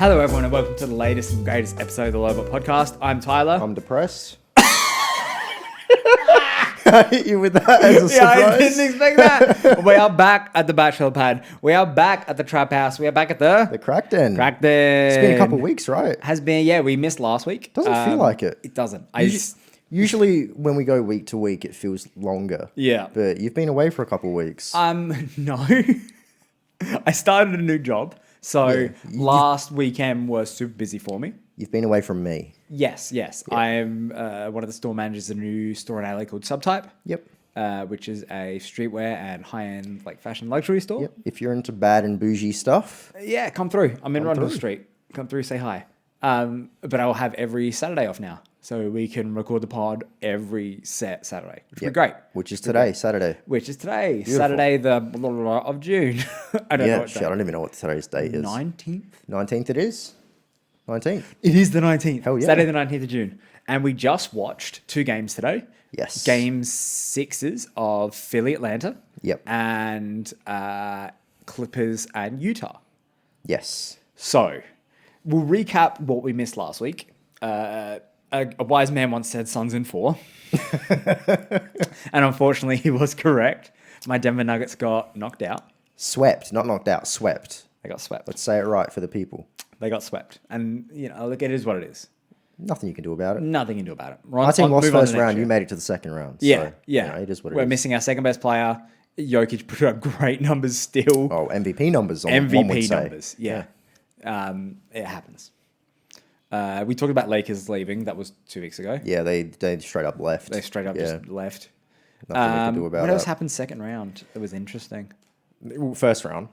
Hello, everyone, and welcome to the latest and greatest episode of the Lobot Podcast. I'm Tyler. I'm depressed. I hit you with that as a surprise. I didn't expect that. We are back at the Bachelor Pad. We are back at the Trap House. We are back at the Crackden. Crackden. It's been a couple of weeks, right? Has been, yeah. We missed last week. Doesn't feel like it. It doesn't. Usually when we go week to week, it feels longer. Yeah. But you've been away for a couple of weeks. No. I started a new job, so last weekend was super busy for me. You've been away from me. Yes. Yeah. I am one of the store managers of a new store in LA called Subtype. Yep. Which is a streetwear and high-end like fashion luxury store. Yep. If you're into bad and bougie stuff. Yeah, come through. I'm in Rundle Street. Come through, say hi. But I will have every Saturday off now. So we can record the pod every Saturday, which would be great. Which is today, Saturday. Which is today, Beautiful. Saturday the blah, blah, blah of June. I don't know what I don't even know what today's date is. 19th? 19th it is? 19th. It is the 19th. Hell yeah. Saturday the 19th of June. And we just watched 2 games today. Yes. Game 6s of Philly, Atlanta. Yep. And Clippers and Utah. Yes. So, we'll recap what we missed last week. A wise man once said Suns in 4. And unfortunately, he was correct. My Denver Nuggets got knocked out. Swept, not knocked out, swept. They got swept. Let's say it right for the people. They got swept. And, look, it is what it is. Nothing you can do about it. Nothing you can do about it. Our team lost first round. You made it to the second round. Yeah, so, yeah. It is what it We're is. missing our second best player. Jokic put up great numbers still. Oh, MVP numbers. MVP numbers, yeah. It happens. We talked about Lakers leaving. That was 2 weeks ago. Yeah, they straight up left. They straight up just left. Nothing we can do about what it. else happened second round? It was interesting. First round.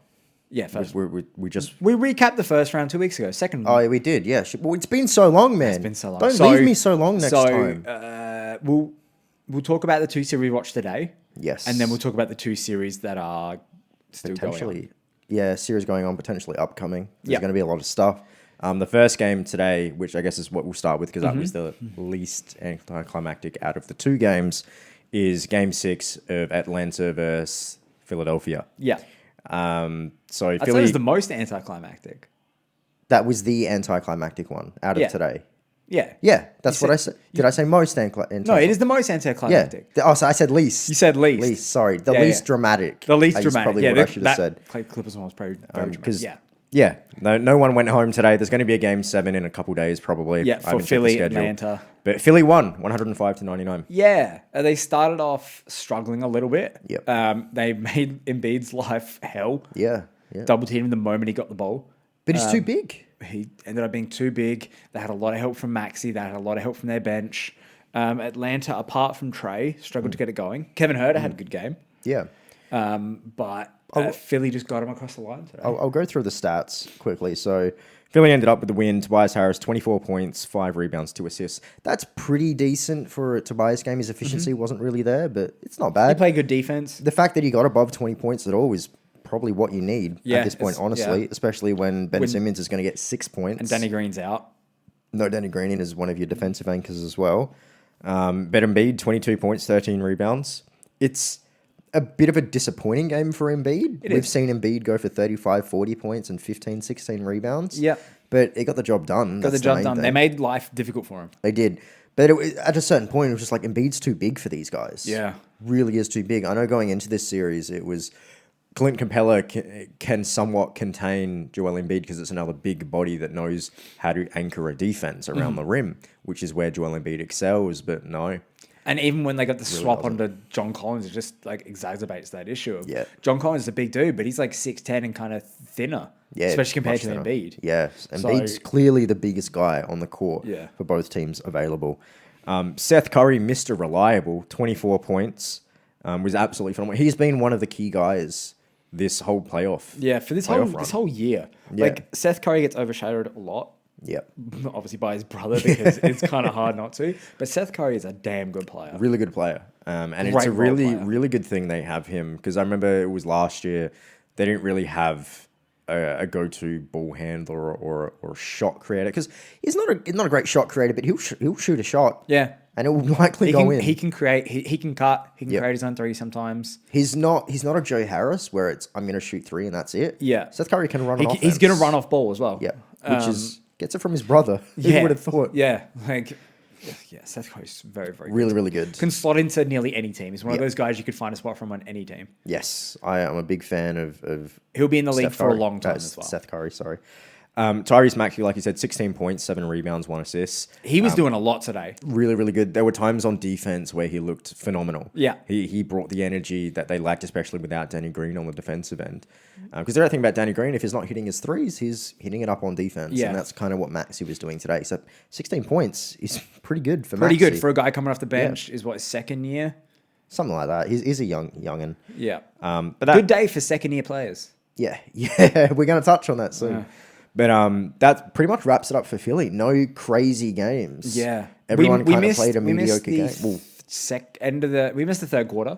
Yeah, first. We recapped the first round 2 weeks ago. Second. Oh, yeah, we did. Yeah. Well, it's been so long, man. It's been so long. Don't leave me so long next time. We'll talk about the 2 series we watched today. Yes. And then we'll talk about the 2 series that are still going on. Yeah, series going on, potentially upcoming. There's Yep. going to be a lot of stuff. The first game today, which I guess is what we'll start with because that was the least anticlimactic out of the 2 games, is Game 6 of Atlanta versus Philadelphia. Yeah. So I'd say it Philly, was the most anticlimactic. that was the anticlimactic one out of today. Yeah. Yeah, that's what I said. Did I say most anticlimactic? No, it is the most anticlimactic. Yeah. Oh, so I said least. You said least. Least, sorry. The least dramatic. The least is dramatic. probably Yeah, what I should have said. Clippers one was probably very dramatic. Yeah. No one went home today. There's going to be a Game 7 in a couple days, probably. Yeah, for Philly, Atlanta. But Philly won 105-99. Yeah, they started off struggling a little bit. Yep. They made Embiid's life hell. Yeah. Double teamed him the moment he got the ball. But he's too big. He ended up being too big. They had a lot of help from Maxey. They had a lot of help from their bench. Atlanta, apart from Trae, struggled to get it going. Kevin Huerter had a good game. Yeah. But Philly just got him across the line today. I'll go through the stats quickly. So Philly ended up with the win. Tobias Harris, 24 points, 5 rebounds, 2 assists. That's pretty decent for a Tobias game. His efficiency wasn't really there, but it's not bad. He played good defense. The fact that he got above 20 points at all is probably what you need at this point, honestly, especially when Simmons is going to get 6 points. And Danny Green's out. No, Danny Green is one of your defensive anchors as well. Bet Embiid, 22 points, 13 rebounds. It's a bit of a disappointing game for Embiid. We've seen Embiid go for 35, 40 points and 15, 16 rebounds. Yeah. But it got the job done. Got the job done. They made life difficult for him. They did. But at a certain point, it was just like Embiid's too big for these guys. Yeah. Really is too big. I know going into this series, it was Clint Capella can somewhat contain Joel Embiid because it's another big body that knows how to anchor a defense around the rim, which is where Joel Embiid excels, but no. And even when they got the swap onto John Collins, it just like exacerbates that issue of John Collins is a big dude, but he's like 6'10" and kind of thinner, especially compared to Embiid. Yeah, Embiid's clearly the biggest guy on the court for both teams available. Seth Curry, Mr. Reliable, 24 points, was absolutely phenomenal. He's been one of the key guys this whole playoff. Yeah, for this whole year. Yeah. Like Seth Curry gets overshadowed a lot. Yep. Obviously by his brother because it's kind of hard not to. But Seth Curry is a damn good player. Really good player. And it's a really good thing they have him because I remember it was last year they didn't really have a go-to ball handler or shot creator because he's not a great shot creator, but he'll shoot a shot. Yeah. And it will likely go in. He can create. He can cut. He can create his own 3 sometimes. He's not a Joe Harris where it's I'm going to shoot 3 and that's it. Yeah. Seth Curry can run an offense. He's going to run off ball as well. Yeah. which gets it from his brother. Who would have thought? Yeah, Seth Curry's very, very really, really good. Can slot into nearly any team. He's one of those guys you could find a spot from on any team. Yes, I am a big fan of He'll be in the league for a long time as well. Seth Curry, sorry. Tyreese Mack, like you said, 16 points, 7 rebounds, 1 assist. He was doing a lot today. Really, really good. There were times on defense where he looked phenomenal. Yeah. He brought the energy that they lacked, especially without Danny Green on the defensive end. Because the other thing about Danny Green, if he's not hitting his threes, he's hitting it up on defense. Yeah. And that's kind of what Maxey was doing today. So 16 points is pretty good for Maxey. Pretty good for a guy coming off the bench. Is what, his second year? Something like that. He's a youngin. Yeah. But good day for second year players. Yeah. We're going to touch on that soon. Yeah. But that pretty much wraps it up for Philly. No crazy games. Yeah. Everyone kind of played a mediocre game. We missed the third quarter.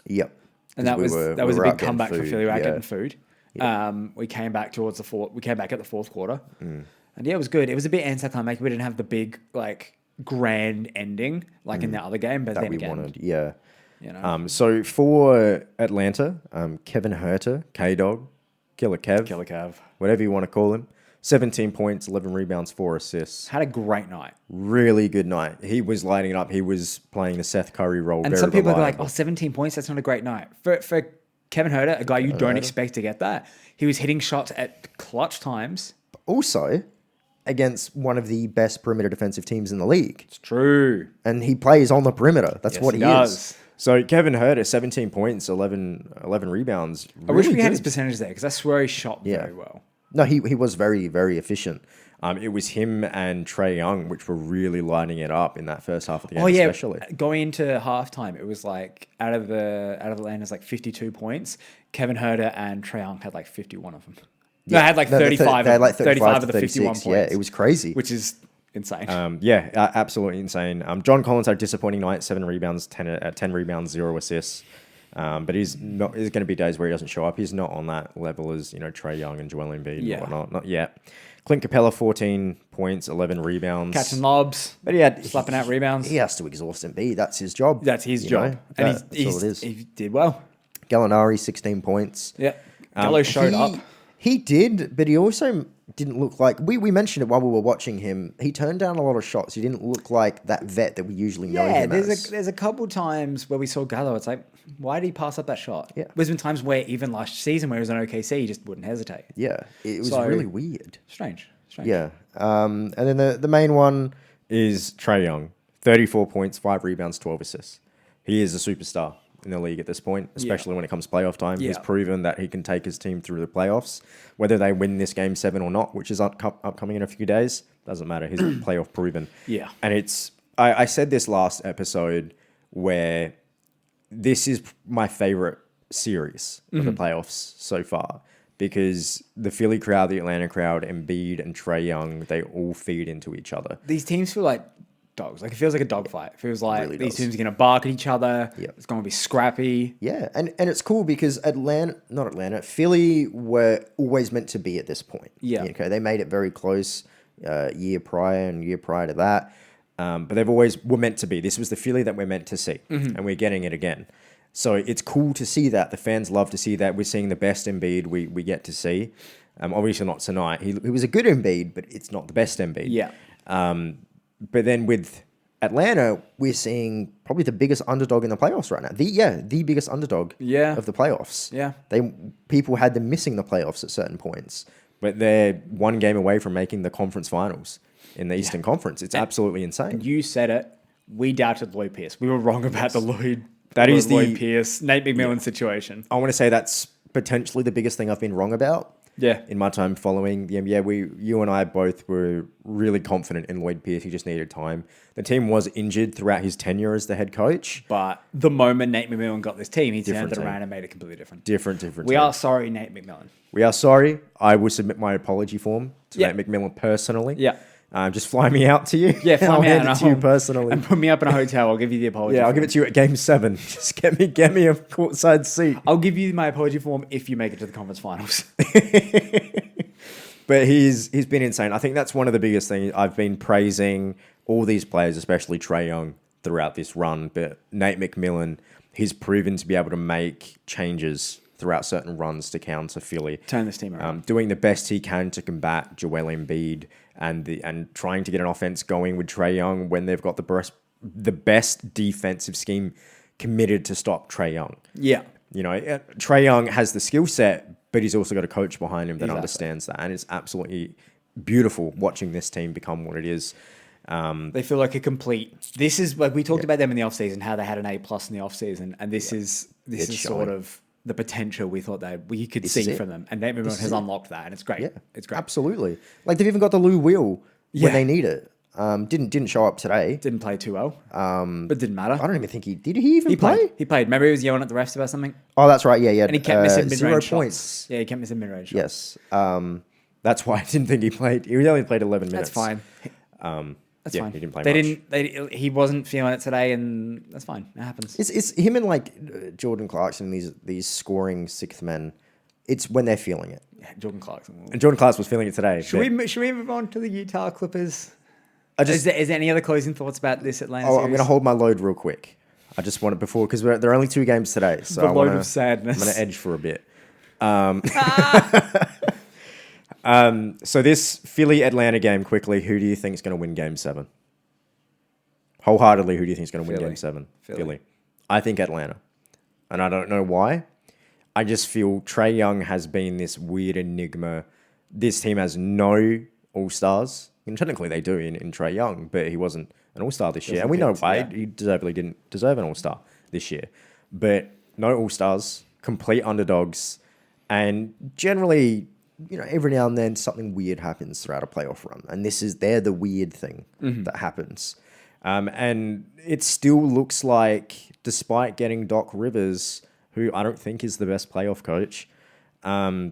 Yep. And that was a big comeback for Philly. We were getting food. Yep. We came back towards the fourth. We came back at the fourth quarter. And it was good. It was a bit anticlimactic. We didn't have the big grand ending in the other game, but that then we again, wanted. Yeah. You know. So for Atlanta, Kevin Huerter, K-Dog, Killer Kev, whatever you want to call him. 17 points, 11 rebounds, 4 assists. Had a great night. Really good night. He was lighting it up. He was playing the Seth Curry role. And some people are like, 17 points, that's not a great night. For Kevin Huerter, a guy you don't expect to get that, he was hitting shots at clutch times. Also, against one of the best perimeter defensive teams in the league. It's true. And he plays on the perimeter. That's what he does. Is. So Kevin Huerter, 17 points, 11 rebounds. I wish we had his percentage there because I swear he shot very well. No, he was very, very efficient. It was him and Trae Young, which were really lighting it up in that first half of the game, especially. Going into halftime, it was out of Atlanta's 52 points. Kevin Huerter and Trae Young had 51 of them. Yeah. They had 35. They had 35 of the 51 points. Yeah, it was crazy. Which is insane. Absolutely insane. John Collins had a disappointing night, 7 rebounds, 10 rebounds, 0 assists. But he's not. There's going to be days where he doesn't show up. He's not on that level as Trae Young and Joel Embiid and whatnot. Not yet. Clint Capella, 14 points, 11 rebounds, catching lobs, but he had slapping out rebounds. He has to exhaust Embiid. That's his job. That's his job, and that's all it is. He did well. Gallinari, 16 points. Yeah, Gallo showed up. He did, but he also didn't look like... We mentioned it while we were watching him. He turned down a lot of shots. He didn't look like that vet that we usually know him as. There's a couple times where we saw Gallo. It's why did he pass up that shot? Yeah. There's been times where even last season where he was on OKC, he just wouldn't hesitate. Yeah, it was really weird. Strange. Yeah. And then the main one is Trae Young. 34 points, 5 rebounds, 12 assists. He is a superstar in the league at this point, especially when it comes to playoff time. He's proven that he can take his team through the playoffs, whether they win this game 7 or not, which is upcoming in a few days. Doesn't matter. He's playoff proven. Yeah. And I said this last episode where this is my favorite series of the playoffs so far because the Philly crowd, the Atlanta crowd, Embiid and Trae Young, they all feed into each other. These teams feel like dogs. It feels like a dogfight. It feels like really these teams are going to bark at each other. Yep. It's going to be scrappy. Yeah, and it's cool because Philly were always meant to be at this point. Yeah. Okay, they made it very close year prior and year prior to that. But they've always were meant to be. This was the Philly that we're meant to see, and we're getting it again. So it's cool to see that. The fans love to see that. We're seeing the best Embiid we get to see. Obviously not tonight. He was a good Embiid, but it's not the best Embiid. Yeah. But then with Atlanta, we're seeing probably the biggest underdog in the playoffs right now. The biggest underdog of the playoffs. Yeah. People had them missing the playoffs at certain points, but they're one game away from making the conference finals in the Eastern Conference. It's absolutely insane. You said it. We doubted Lloyd Pierce. We were wrong about the Lloyd Pierce, Nate McMillan situation. I want to say that's potentially the biggest thing I've been wrong about. Yeah. In my time following the NBA, you and I both were really confident in Lloyd Pierce. He just needed time. The team was injured throughout his tenure as the head coach. But the moment Nate McMillan got this team, he turned it around and made it completely different. Different. We are sorry, Nate McMillan. We are sorry. I will submit my apology form to Nate McMillan personally. Yeah. Just fly me out to you. Yeah, fly me out. I'll hand it to you personally. And put me up in a hotel. I'll give you the apology form. I'll give it to you at Game 7. Just get me a courtside seat. I'll give you my apology form if you make it to the conference finals. But he's been insane. I think that's one of the biggest things. I've been praising all these players, especially Trae Young, throughout this run. But Nate McMillan, he's proven to be able to make changes throughout certain runs to counter Philly. Turn this team around. Doing the best he can to combat Joel Embiid and trying to get an offense going with Trae Young when they've got the best defensive scheme committed to stop Trae Young. Yeah. Trae Young has the skill set, but he's also got a coach behind him that understands that. And it's absolutely beautiful watching this team become what it is. They feel like a complete. This is like we talked about them in the offseason, how they had an A+ in the offseason, and this is sort of the potential we thought we could see from them, and everyone has unlocked that, and it's great. Yeah, it's great. Absolutely. Like they've even got the Lou Will when they need it. Didn't show up today. Didn't play too well. But didn't matter. I don't even think did he even play? He played. Remember he was yelling at the refs about something? Oh, that's right. Yeah. And he kept missing mid-range 0 points. shots. Yeah, he kept missing mid-range Yes. shots. That's why I didn't think he played. He only played 11 minutes. That's fine. That's fine. He didn't play much. He wasn't feeling it today, and that's fine. It happens. It's him and like Jordan Clarkson, these scoring sixth men. It's when they're feeling it. Yeah, Jordan Clarkson. And Jordan Clarkson was feeling it today. Should we move on to the Utah Clippers? Is there any other closing thoughts about this Atlanta series? I'm going to hold my load real quick. I just want it before because there are only 2 games today, so the load of sadness. I'm going to edge for a bit. So this Philly-Atlanta game, quickly, who do you think is going to win Game 7? Wholeheartedly, who do you think is going to win Game 7? Philly. I think Atlanta. And I don't know why. I just feel Trae Young has been this weird enigma. This team has no all-stars. Technically they do in Trae Young, but he wasn't an all-star this year. And we know why. He deservedly didn't deserve an all-star this year. But no all-stars, complete underdogs, and generally, every now and then something weird happens throughout a playoff run. And they're the weird thing that happens. And it still looks like, despite getting Doc Rivers, who I don't think is the best playoff coach,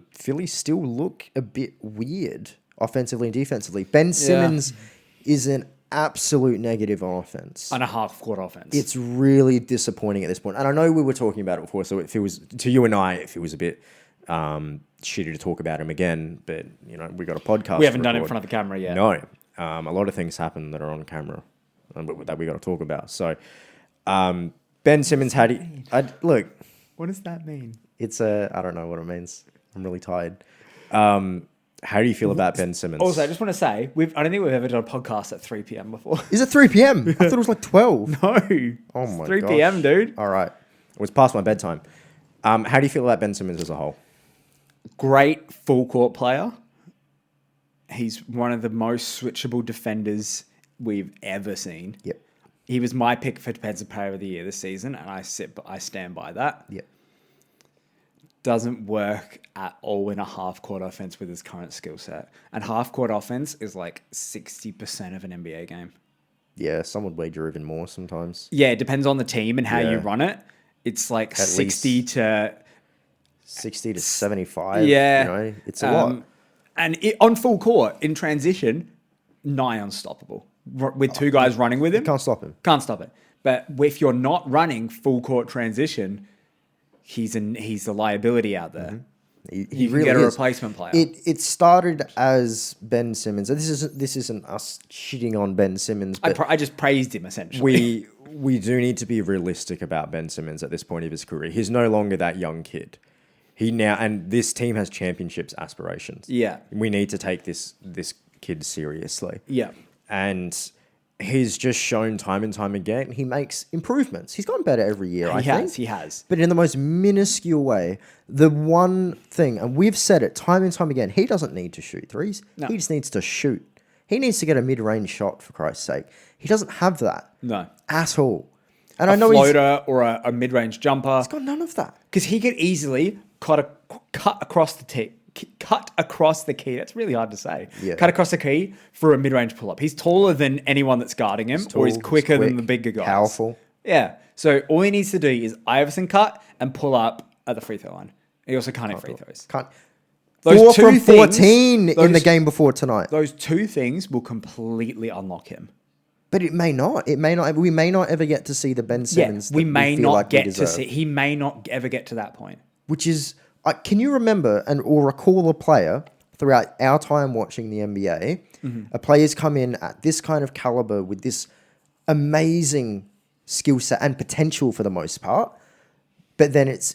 Philly still look a bit weird offensively and defensively. Ben Simmons is an absolute negative on offense. On a half-court offense. It's really disappointing at this point. And I know we were talking about it before, so it feels, to you and I, it feels a bit shitty to talk about him again, but, we got a podcast. We haven't done it in front of the camera yet. No. A lot of things happen that are on camera that we got to talk about. So, Ben Simmons look. What does that mean? I don't know what it means. I'm really tired. How do you feel about Ben Simmons? Also, I just want to say, I don't think we've ever done a podcast at 3 p.m. before. Is it 3 p.m.? I thought it was like 12. No. Oh my god. 3 p.m., dude. All right. It was past my bedtime. How do you feel about Ben Simmons as a whole? Great full court player. He's one of the most switchable defenders we've ever seen. Yep. He was my pick for Defensive Player of the Year this season, and I stand by that. Yep. Doesn't work at all in a half-court offense with his current skill set. And half-court offense is like 60% of an NBA game. Yeah, some would wager even more sometimes. Yeah, it depends on the team and how you run it. It's like at 60 to 75. Yeah. It's a lot. And on full court, in transition, nigh unstoppable. With 2 guys running with him. You can't stop him. Can't stop it. But if you're not running full court transition, he's a liability out there. Mm-hmm. He really get a replacement player. It started as Ben Simmons. And this isn't us shitting on Ben Simmons. But I just praised him essentially. We do need to be realistic about Ben Simmons at this point of his career. He's no longer that young kid. And this team has championships aspirations. Yeah, we need to take this kid seriously. Yeah, and he's just shown time and time again he makes improvements. He's gotten better every year, I think. He has. But in the most minuscule way. The one thing, and we've said it time and time again, he doesn't need to shoot threes. No. He just needs to shoot. He needs to get a mid-range shot, for Christ's sake. He doesn't have that. No. At all. And I know floater or a mid-range jumper. He's got none of that. Because he could easily cut across the tee. Cut across the key. That's really hard to say. Yeah. Cut across the key for a mid-range pull-up. He's taller than anyone that's guarding him, or he's quicker than the bigger guys. Powerful. Yeah. So all he needs to do is Iverson cut and pull up at the free throw line. He also can't hit free throws. Can't. 4 from 14 in the game before tonight. Those 2 things will completely unlock him. But it may not. We may not ever get to see the Ben Simmons. Yeah, we may not get to see. He may not ever get to that point. Which is, can you remember or recall a player throughout our time watching the NBA, a player's come in at this kind of caliber with this amazing skill set and potential for the most part, but then it's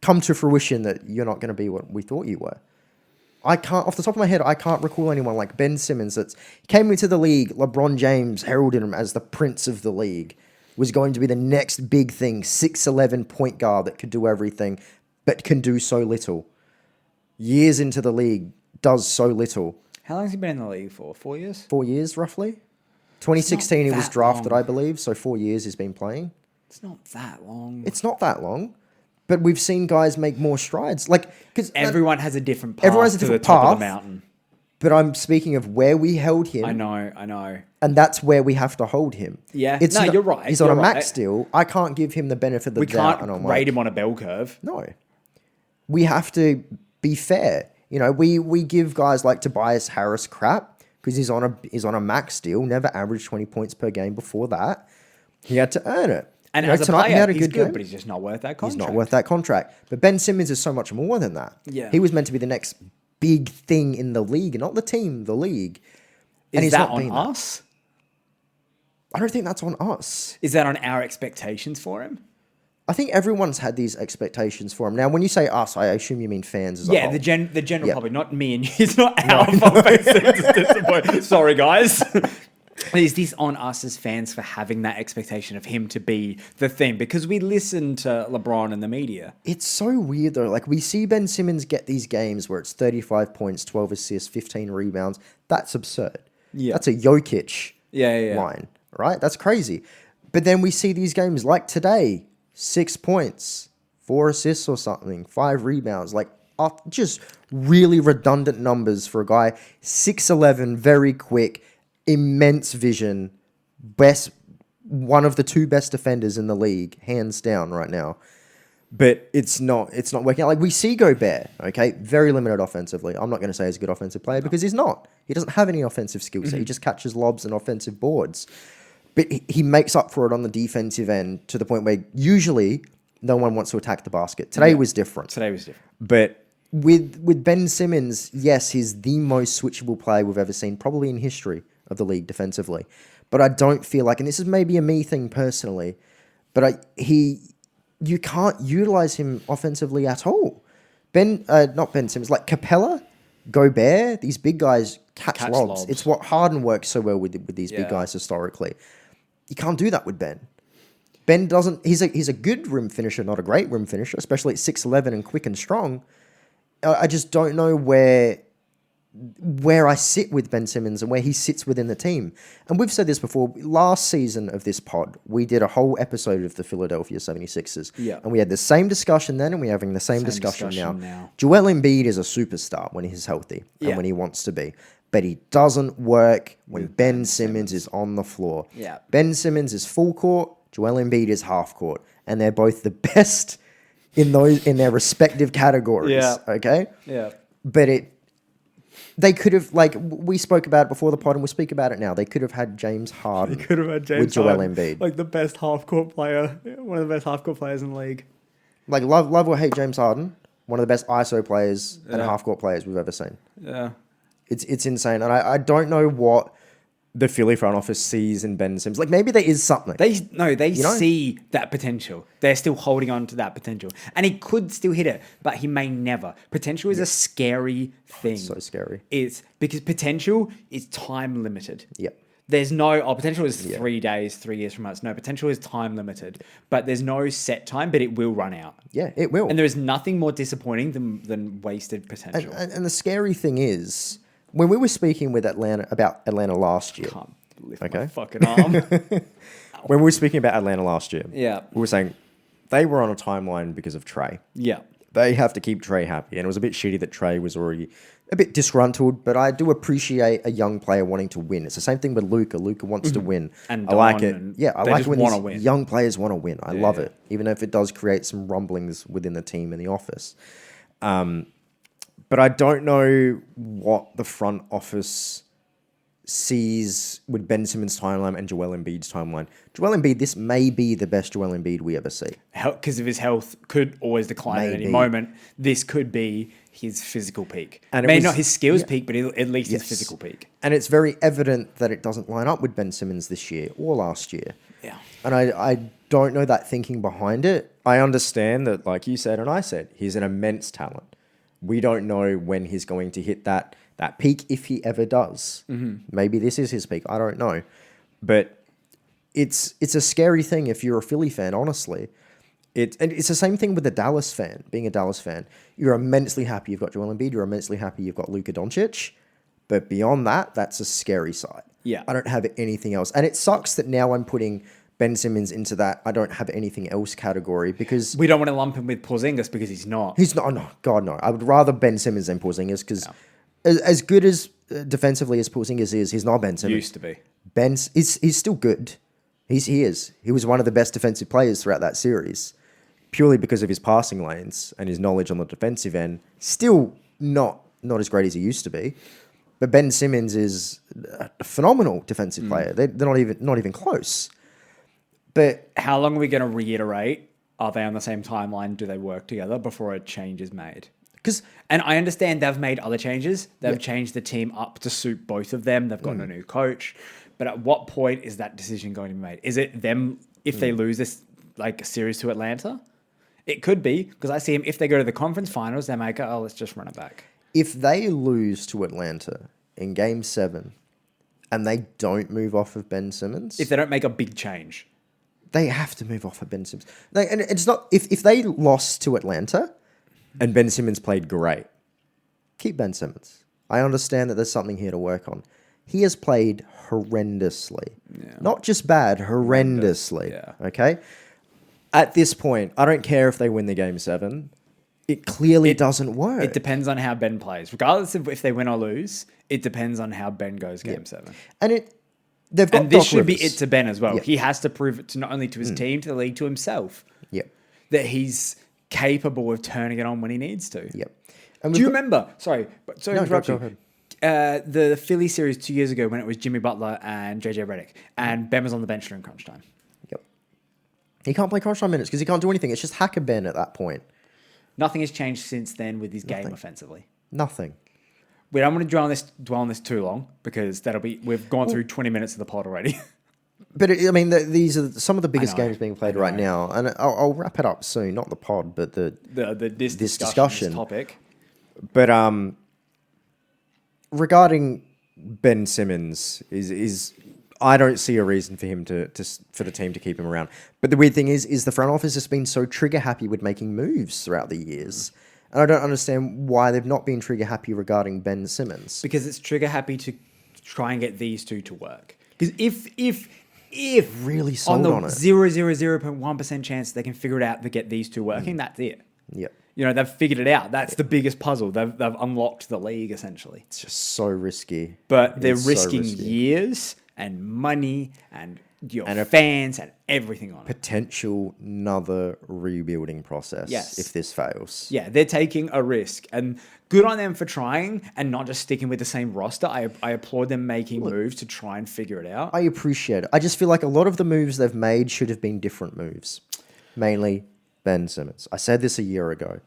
come to fruition that you're not going to be what we thought you were. I can't, off the top of my head, I can't recall anyone like Ben Simmons that came into the league. LeBron James heralded him as the prince of the league, was going to be the next big thing, 6'11" point guard that could do everything, but can do so little. Years into the league, does so little. How long has he been in the league for? 4 years? 4 years, roughly. 2016, he was drafted, I believe, so 4 years he's been playing. It's not that long. It's not that long. But we've seen guys make more strides. Like, because everyone has a different path to the top of the mountain. But I'm speaking of where we held him. I know. And that's where we have to hold him. Yeah, you're right. He's on a max deal. I can't give him the benefit of the doubt. We can't rate him on a bell curve. No. We have to be fair. You know, we give guys like Tobias Harris crap because he's on a max deal, never averaged 20 points per game before that. He had to earn it. And as a player, he's good, but he's just not worth that contract. He's not worth that contract. But Ben Simmons is so much more than that. Yeah. He was meant to be the next big thing in the league, not the team, the league. And is that on us? I don't think that's on us. Is that on our expectations for him? I think everyone's had these expectations for him. Now, when you say us, I assume you mean fans as a whole. The general public, not me and you. It's not our fault. Sorry, guys. Is this on us as fans for having that expectation of him to be the thing? Because we listen to LeBron and the media. It's so weird, though. Like, we see Ben Simmons get these games where it's 35 points, 12 assists, 15 rebounds. That's absurd. Yeah. That's a Jokic line, right? That's crazy. But then we see these games like today, 6 points, 4 assists or something, 5 rebounds. Like, just really redundant numbers for a guy. 6'11", very quick, immense vision, one of the 2 best defenders in the league, hands down right now. But it's not working out. Like, we see Gobert, okay, very limited offensively. I'm not going to say he's a good offensive player because he's not. He doesn't have any offensive skills. He just catches lobs and offensive boards. But he makes up for it on the defensive end to the point where usually no one wants to attack the basket. Today was different. But with Ben Simmons, yes, he's the most switchable player we've ever seen, probably in history of the league defensively. But I don't feel like, and this is maybe a me thing personally, but you can't utilize him offensively at all. Not Ben Simmons, like Capella, Gobert, these big guys catch lobs. It's what Harden works so well with these big guys historically. You can't do that with Ben. Ben doesn't. He's a good rim finisher, not a great rim finisher, especially at 6'11" and quick and strong. I just don't know where I sit with Ben Simmons and where he sits within the team. And we've said this before. Last season of this pod, we did a whole episode of the Philadelphia 76ers. Yeah. And we had the same discussion then, and we're having the same discussion now. Joel Embiid is a superstar when he's healthy and when he wants to be. But he doesn't work when Ben Simmons is on the floor. Yeah. Ben Simmons is full court, Joel Embiid is half court. And they're both the best in their respective categories. Yeah. Okay? Yeah. But they could have, like, we spoke about it before the pod and we speak about it now. They could have had James Harden with Joel Embiid. Like the best half-court player, one of the best half-court players in the league. Like, love or hate James Harden, one of the best ISO players and half-court players we've ever seen. Yeah. It's insane. And I don't know what the Philly front office sees in Ben Simmons. Like, maybe there is something. They see that potential. They're still holding on to that potential. And he could still hit it, but he may never. Potential is a scary thing. It's so scary. It's because potential is time limited. Yep. There's no, potential is 3 days, 3 years from us. No, potential is time limited, but there's no set time, but it will run out. Yeah, it will. And there is nothing more disappointing than wasted potential. And the scary thing is, when we were speaking with about Atlanta last year, can't lift my fucking arm. When we were speaking about Atlanta last year, we were saying they were on a timeline because of Trae. Yeah. They have to keep Trae happy. And it was a bit shitty that Trae was already a bit disgruntled, but I do appreciate a young player wanting to win. It's the same thing with Luka. Luka wants to win. And I like it. Yeah, I like when these young players want to win. I love it, even if it does create some rumblings within the team in the office. But I don't know what the front office sees with Ben Simmons' timeline and Joel Embiid's timeline. Joel Embiid, this may be the best Joel Embiid we ever see. Because of his health, could always decline at any moment. This could be his physical peak. And maybe not his skills peak, but at least his physical peak. And it's very evident that it doesn't line up with Ben Simmons this year or last year. Yeah. And I don't know that thinking behind it. I understand that, like you said and I said, he's an immense talent. We don't know when he's going to hit that peak, if he ever does. Maybe this is his peak. I don't know. But it's a scary thing if you're a Philly fan, honestly. And it's the same thing with the Dallas fan, being a Dallas fan. You're immensely happy you've got Joel Embiid. You're immensely happy you've got Luka Doncic. But beyond that, that's a scary side. Yeah. I don't have anything else. And it sucks that now I'm putting Ben Simmons into that I don't have anything else category because... We don't want to lump him with Porzingis because he's not. He's not. No, God, no. I would rather Ben Simmons than Porzingis because as good as defensively as Porzingis is, he's not Ben Simmons. Used to be. He's still good. He is. He was one of the best defensive players throughout that series, purely because of his passing lanes and his knowledge on the defensive end. Still not as great as he used to be. But Ben Simmons is a phenomenal defensive player. They're not even close. But how long are we going to reiterate? Are they on the same timeline? Do they work together before a change is made? And I understand they've made other changes. They've changed the team up to suit both of them. They've gotten a new coach. But at what point is that decision going to be made? Is it them if they lose this series to Atlanta? It could be, because I see them, if they go to the conference finals, they might go, let's just run it back. If they lose to Atlanta in Game 7 and they don't move off of Ben Simmons... If they don't make a big change... They have to move off of Ben Simmons. And it's not... If they lost to Atlanta and Ben Simmons played great, keep Ben Simmons. I understand that there's something here to work on. He has played horrendously. Yeah. Not just bad, horrendously. Yeah. Okay? At this point, I don't care if they win the Game 7. It clearly doesn't work. It depends on how Ben plays. Regardless of if they win or lose, it depends on how Ben goes Game 7. And they've got this Doc should Rivers. be it to Ben as well. Yep. He has to prove it to not only to his team, to the league, to himself. Yep. That he's capable of turning it on when he needs to. Yep. Do you remember? Sorry to interrupt you. The Philly series 2 years ago when it was Jimmy Butler and JJ Redick, and Ben was on the bench during crunch time. Yep. He can't play crunch time minutes because he can't do anything. It's just hacker Ben at that point. Nothing has changed since then with his game offensively. Nothing. We don't want to dwell on this too long because we've gone through 20 minutes of the pod already. But these are some of the biggest games being played right now, and I'll wrap it up soon. Not the pod, but this discussion, this topic. But regarding Ben Simmons, is I don't see a reason for him for the team to keep him around. But the weird thing is the front office has been so trigger happy with making moves throughout the years. And I don't understand why they've not been trigger happy regarding Ben Simmons. Because it's trigger happy to try and get these two to work. Because if really sold on it, 0.1% chance they can figure it out to get these two working, that's it. Yep. They've figured it out. That's the biggest puzzle. They've unlocked the league essentially. It's just so risky. But they're risking years and money and fans and everything on it. Potential another rebuilding process if this fails. Yeah, they're taking a risk. And good on them for trying and not just sticking with the same roster. I applaud them making moves to try and figure it out. I appreciate it. I just feel like a lot of the moves they've made should have been different moves. Mainly Ben Simmons. I said this a year ago.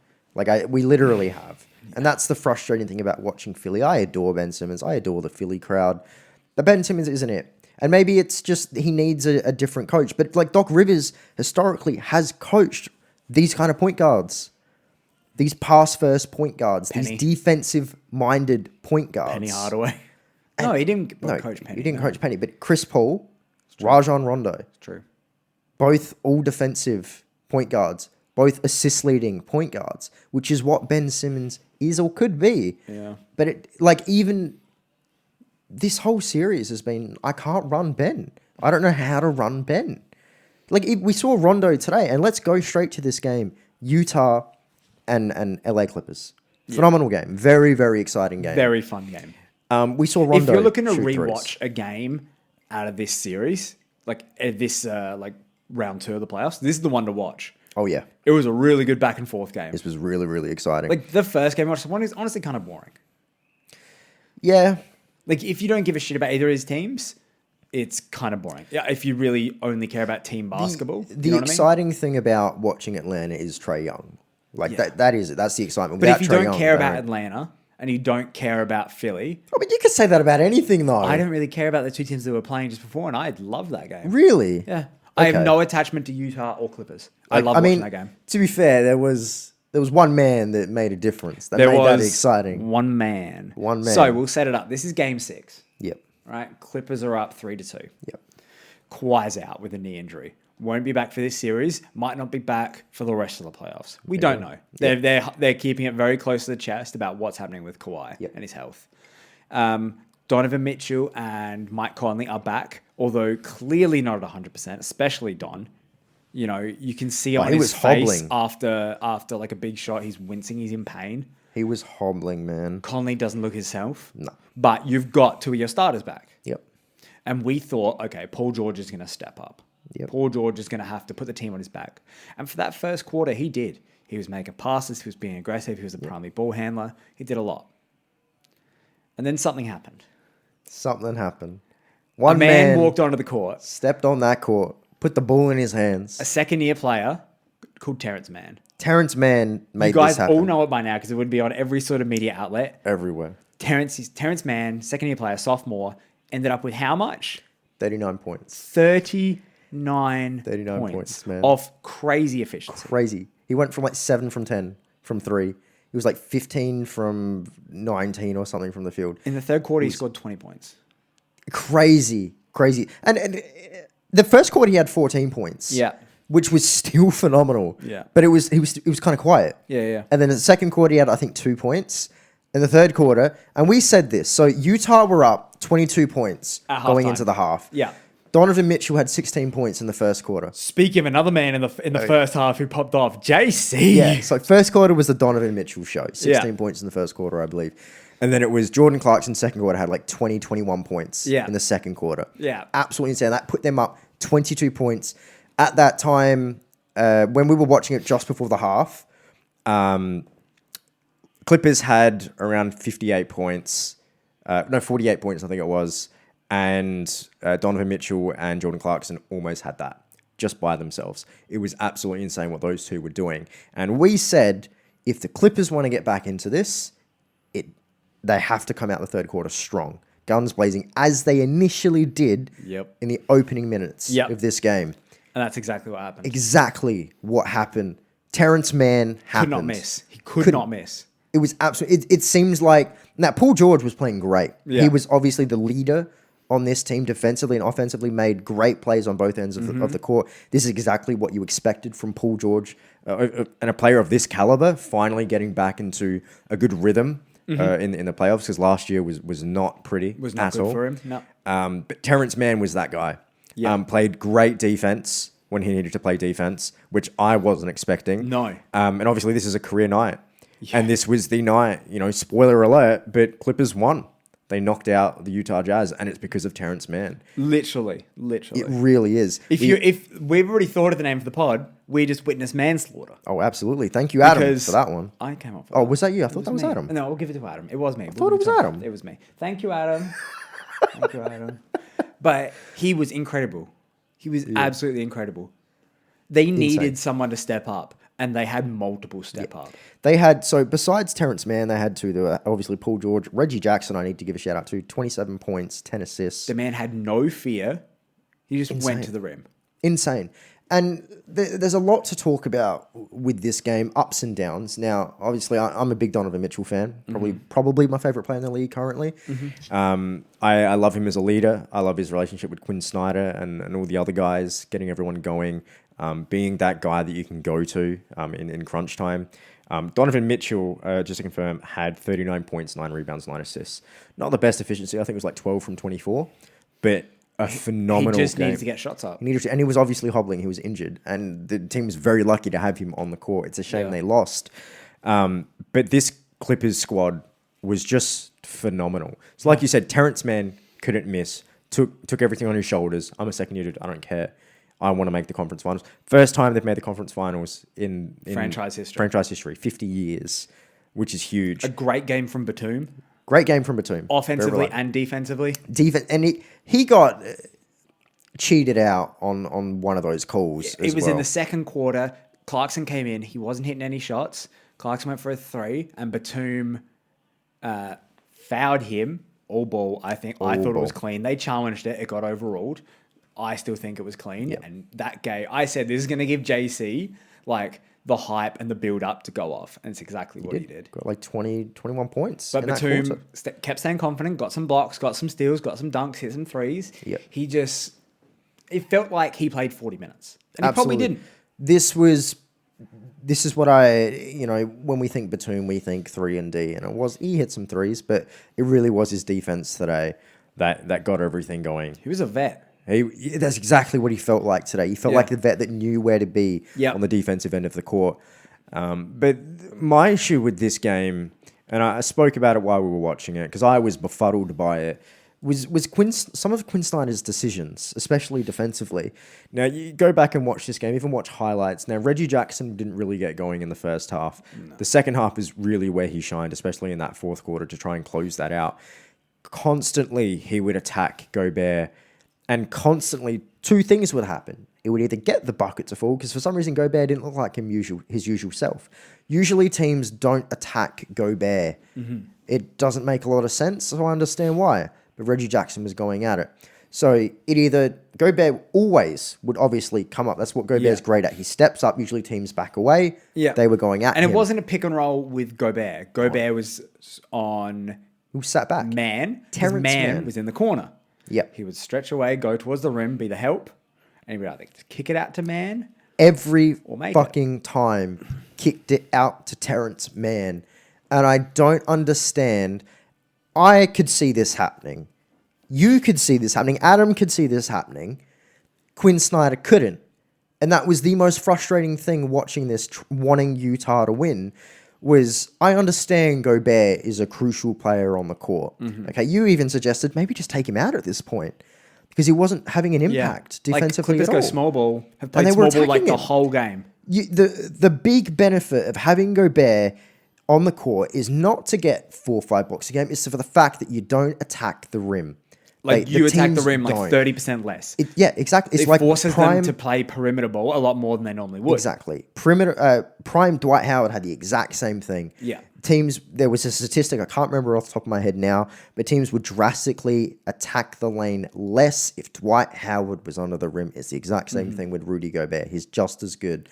We literally have. And that's the frustrating thing about watching Philly. I adore Ben Simmons. I adore the Philly crowd. But Ben Simmons isn't it. And maybe it's just he needs a different coach. But Doc Rivers historically has coached these kind of point guards. These pass-first point guards. These defensive-minded point guards. Penny Hardaway. No, he didn't coach Penny. He didn't coach Penny. But Chris Paul, Rajon Rondo. It's true. Both all defensive point guards. Both assist-leading point guards. Which is what Ben Simmons is or could be. Yeah. But even... This whole series has been, I can't run Ben. I don't know how to run Ben. We saw Rondo today, and let's go straight to this game. Utah and LA Clippers. Phenomenal game. Very, very exciting game. Very fun game. We saw Rondo. If you're looking to rewatch a game out of this series, round 2 of the playoffs, this is the one to watch. Oh, yeah. It was a really good back and forth game. This was really, really exciting. The first game I watched, one is honestly kind of boring. Yeah. If you don't give a shit about either of his teams, it's kind of boring. Yeah, if you really only care about team basketball. The exciting thing about watching Atlanta is Trae Young. That is it. That's the excitement. But if you don't care about Atlanta and you don't care about Philly... you could say that about anything, though. I don't really care about the two teams that were playing just before, and I love that game. Really? Yeah. I have no attachment to Utah or Clippers. I love watching that game. To be fair, there was one man that made a difference. That made that exciting. One man. One man. So we'll set it up. This is game 6. Yep. Right? Clippers are up 3-2. Yep. Kawhi's out with a knee injury. Won't be back for this series. Might not be back for the rest of the playoffs. We don't know. They're keeping it very close to the chest about what's happening with Kawhi and his health. Donovan Mitchell and Mike Conley are back, although clearly not at 100%, especially Don. You know, you can see on his face after like a big shot, he's wincing, he's in pain. He was hobbling, man. Conley doesn't look himself. No. But you've got 2 of your starters back. Yep. And we thought, okay, Paul George is going to step up. Yep. Paul George is going to have to put the team on his back. And for that first quarter, he did. He was making passes, he was being aggressive, he was the primary ball handler. He did a lot. And then something happened. One man walked onto the court. Stepped on that court. Put the ball in his hands. A second-year player called Terance Mann. Terance Mann made this happen. You guys all know it by now because it would be on every sort of media outlet. Everywhere. Terance Mann, second-year player, sophomore, ended up with how much? 39 points. 39 points, man. Off crazy efficiency. Crazy. He went from like 7 from 10 from 3. He was like 15 from 19 or something from the field. In the third quarter, he scored 20 points. Crazy. And the first quarter, he had 14 points. Yeah. Which was still phenomenal. Yeah. But it was kind of quiet. Yeah. And then in the second quarter, he had, I think, 2 points. In the third quarter, and we said this, so Utah were up 22 points going into the half. Yeah. Donovan Mitchell had 16 points in the first quarter. Speaking of another man in the first half who popped off, JC. Yeah, so first quarter was the Donovan Mitchell show. 16 points in the first quarter, I believe. And then it was Jordan Clarkson, second quarter, had like 21 points in the second quarter. Yeah. Absolutely insane. That put them up 22 points. At that time, when we were watching it just before the half, Clippers had around 58 points. 48 points, I think it was. And Donovan Mitchell and Jordan Clarkson almost had that just by themselves. It was absolutely insane what those two were doing. And we said, if the Clippers want to get back into this, they have to come out the third quarter strong. Guns blazing, as they initially did in the opening minutes of this game. And that's exactly what happened. Exactly what happened. Terance Mann happened. Could not miss. He could not miss. It was absolutely... It seems like... Now, Paul George was playing great. Yeah. He was obviously the leader on this team defensively and offensively, made great plays on both ends of the court. This is exactly what you expected from Paul George. And a player of this caliber finally getting back into a good rhythm in the playoffs, because last year was not pretty was not at good all. for him. No. But Terance Mann was that guy. Played great defense when he needed to play defense, which I wasn't expecting. No. And obviously this is a career night. Yeah. And this was the night, spoiler alert, but Clippers won. They knocked out the Utah Jazz, and it's because of Terance Mann. Literally. It really is. If we've already thought of the name for the pod, we just witnessed Mann-Slaughter. Oh, absolutely. Thank you, Adam, for that one. I came up with that. Was that you? I thought that was Adam. No, we'll give it to Adam. It was me. I thought it was Adam. It was me. Thank you, Adam. Thank you, Adam. But he was incredible. He was absolutely incredible. They needed someone to step up. And they had multiple step up. They had, so besides Terance Mann, they had two. There were obviously Paul George. Reggie Jackson, I need to give a shout out to. 27 points, 10 assists. The man had no fear. He just went to the rim. Insane. And there's a lot to talk about with this game, ups and downs. Now, obviously, I'm a big Donovan Mitchell fan. Probably my favorite player in the league currently. I love him as a leader. I love his relationship with Quinn Snyder and all the other guys, getting everyone going. Being that guy that you can go to in crunch time. Donovan Mitchell, just to confirm, had 39 points, 9 rebounds, 9 assists. Not the best efficiency. I think it was like 12 from 24. But a phenomenal game. He just needed to get shots up. And he was obviously hobbling. He was injured. And the team was very lucky to have him on the court. It's a shame they lost. But this Clippers squad was just phenomenal. So like you said, Terance Mann couldn't miss. Took everything on his shoulders. I'm a second year dude. I don't care. I want to make the conference finals. First time they've made the conference finals in franchise history. 50 years, which is huge. A great game from Batum. Great game from Batum. Offensively and defensively. And he got cheated out on one of those calls. It was in the second quarter. Clarkson came in. He wasn't hitting any shots. Clarkson went for a 3, and Batum fouled him. All ball, I think. I thought it was clean. They challenged it. It got overruled. I still think it was clean. And that game, I said, this is going to give JC like the hype and the build up to go off. And it's exactly what he did. Got like 21 points. But Batum kept staying confident, got some blocks, got some steals, got some dunks, hit some threes. Yep. It felt like he played 40 minutes. And he probably didn't. This is what when we think Batum, we think 3 and D. And he hit some threes, but it really was his defense today that got everything going. He was a vet. That's exactly what he felt like today. He felt like the vet that knew where to be on the defensive end of the court. But my issue with this game, and I spoke about it while we were watching it, because I was befuddled by it, was some of Quinn Snyder's decisions, especially defensively. Now, you go back and watch this game, even watch highlights. Now, Reggie Jackson didn't really get going in the first half. No. The second half is really where he shined, especially in that fourth quarter to try and close that out. Constantly, he would attack Gobert, and constantly, two things would happen. It would either get the bucket to fall, because for some reason Gobert didn't look like his usual self. Usually teams don't attack Gobert. Mm-hmm. It doesn't make a lot of sense, so I understand why. But Reggie Jackson was going at it. So Gobert always would obviously come up. That's what Gobert's great at. He steps up, usually teams back away. Yeah. They were going at him. And it wasn't a pick and roll with Gobert. Gobert was on... Who sat back? Terance Mann was in the corner. Yep. He would stretch away, go towards the rim, be the help, and he'd be like, kick it out to Mann. Every fucking time kicked it out to Terance Mann. And I don't understand. I could see this happening. You could see this happening. Adam could see this happening. Quinn Snyder couldn't. And that was the most frustrating thing watching this, wanting Utah to win, was I understand Gobert is a crucial player on the court. Mm-hmm. Okay, you even suggested maybe just take him out at this point because he wasn't having an impact defensively at all. Clippers go small ball, have played small ball like the whole game. The big benefit of having Gobert on the court is not to get 4 or 5 blocks a game, it's for the fact that you don't attack the rim. You attack the rim 30% less. Exactly. It forces them to play perimeter ball a lot more than they normally would. Exactly. Prime Dwight Howard had the exact same thing. Yeah. Teams, there was a statistic, I can't remember off the top of my head now, but teams would drastically attack the lane less if Dwight Howard was under the rim. It's the exact same thing with Rudy Gobert. He's just as good.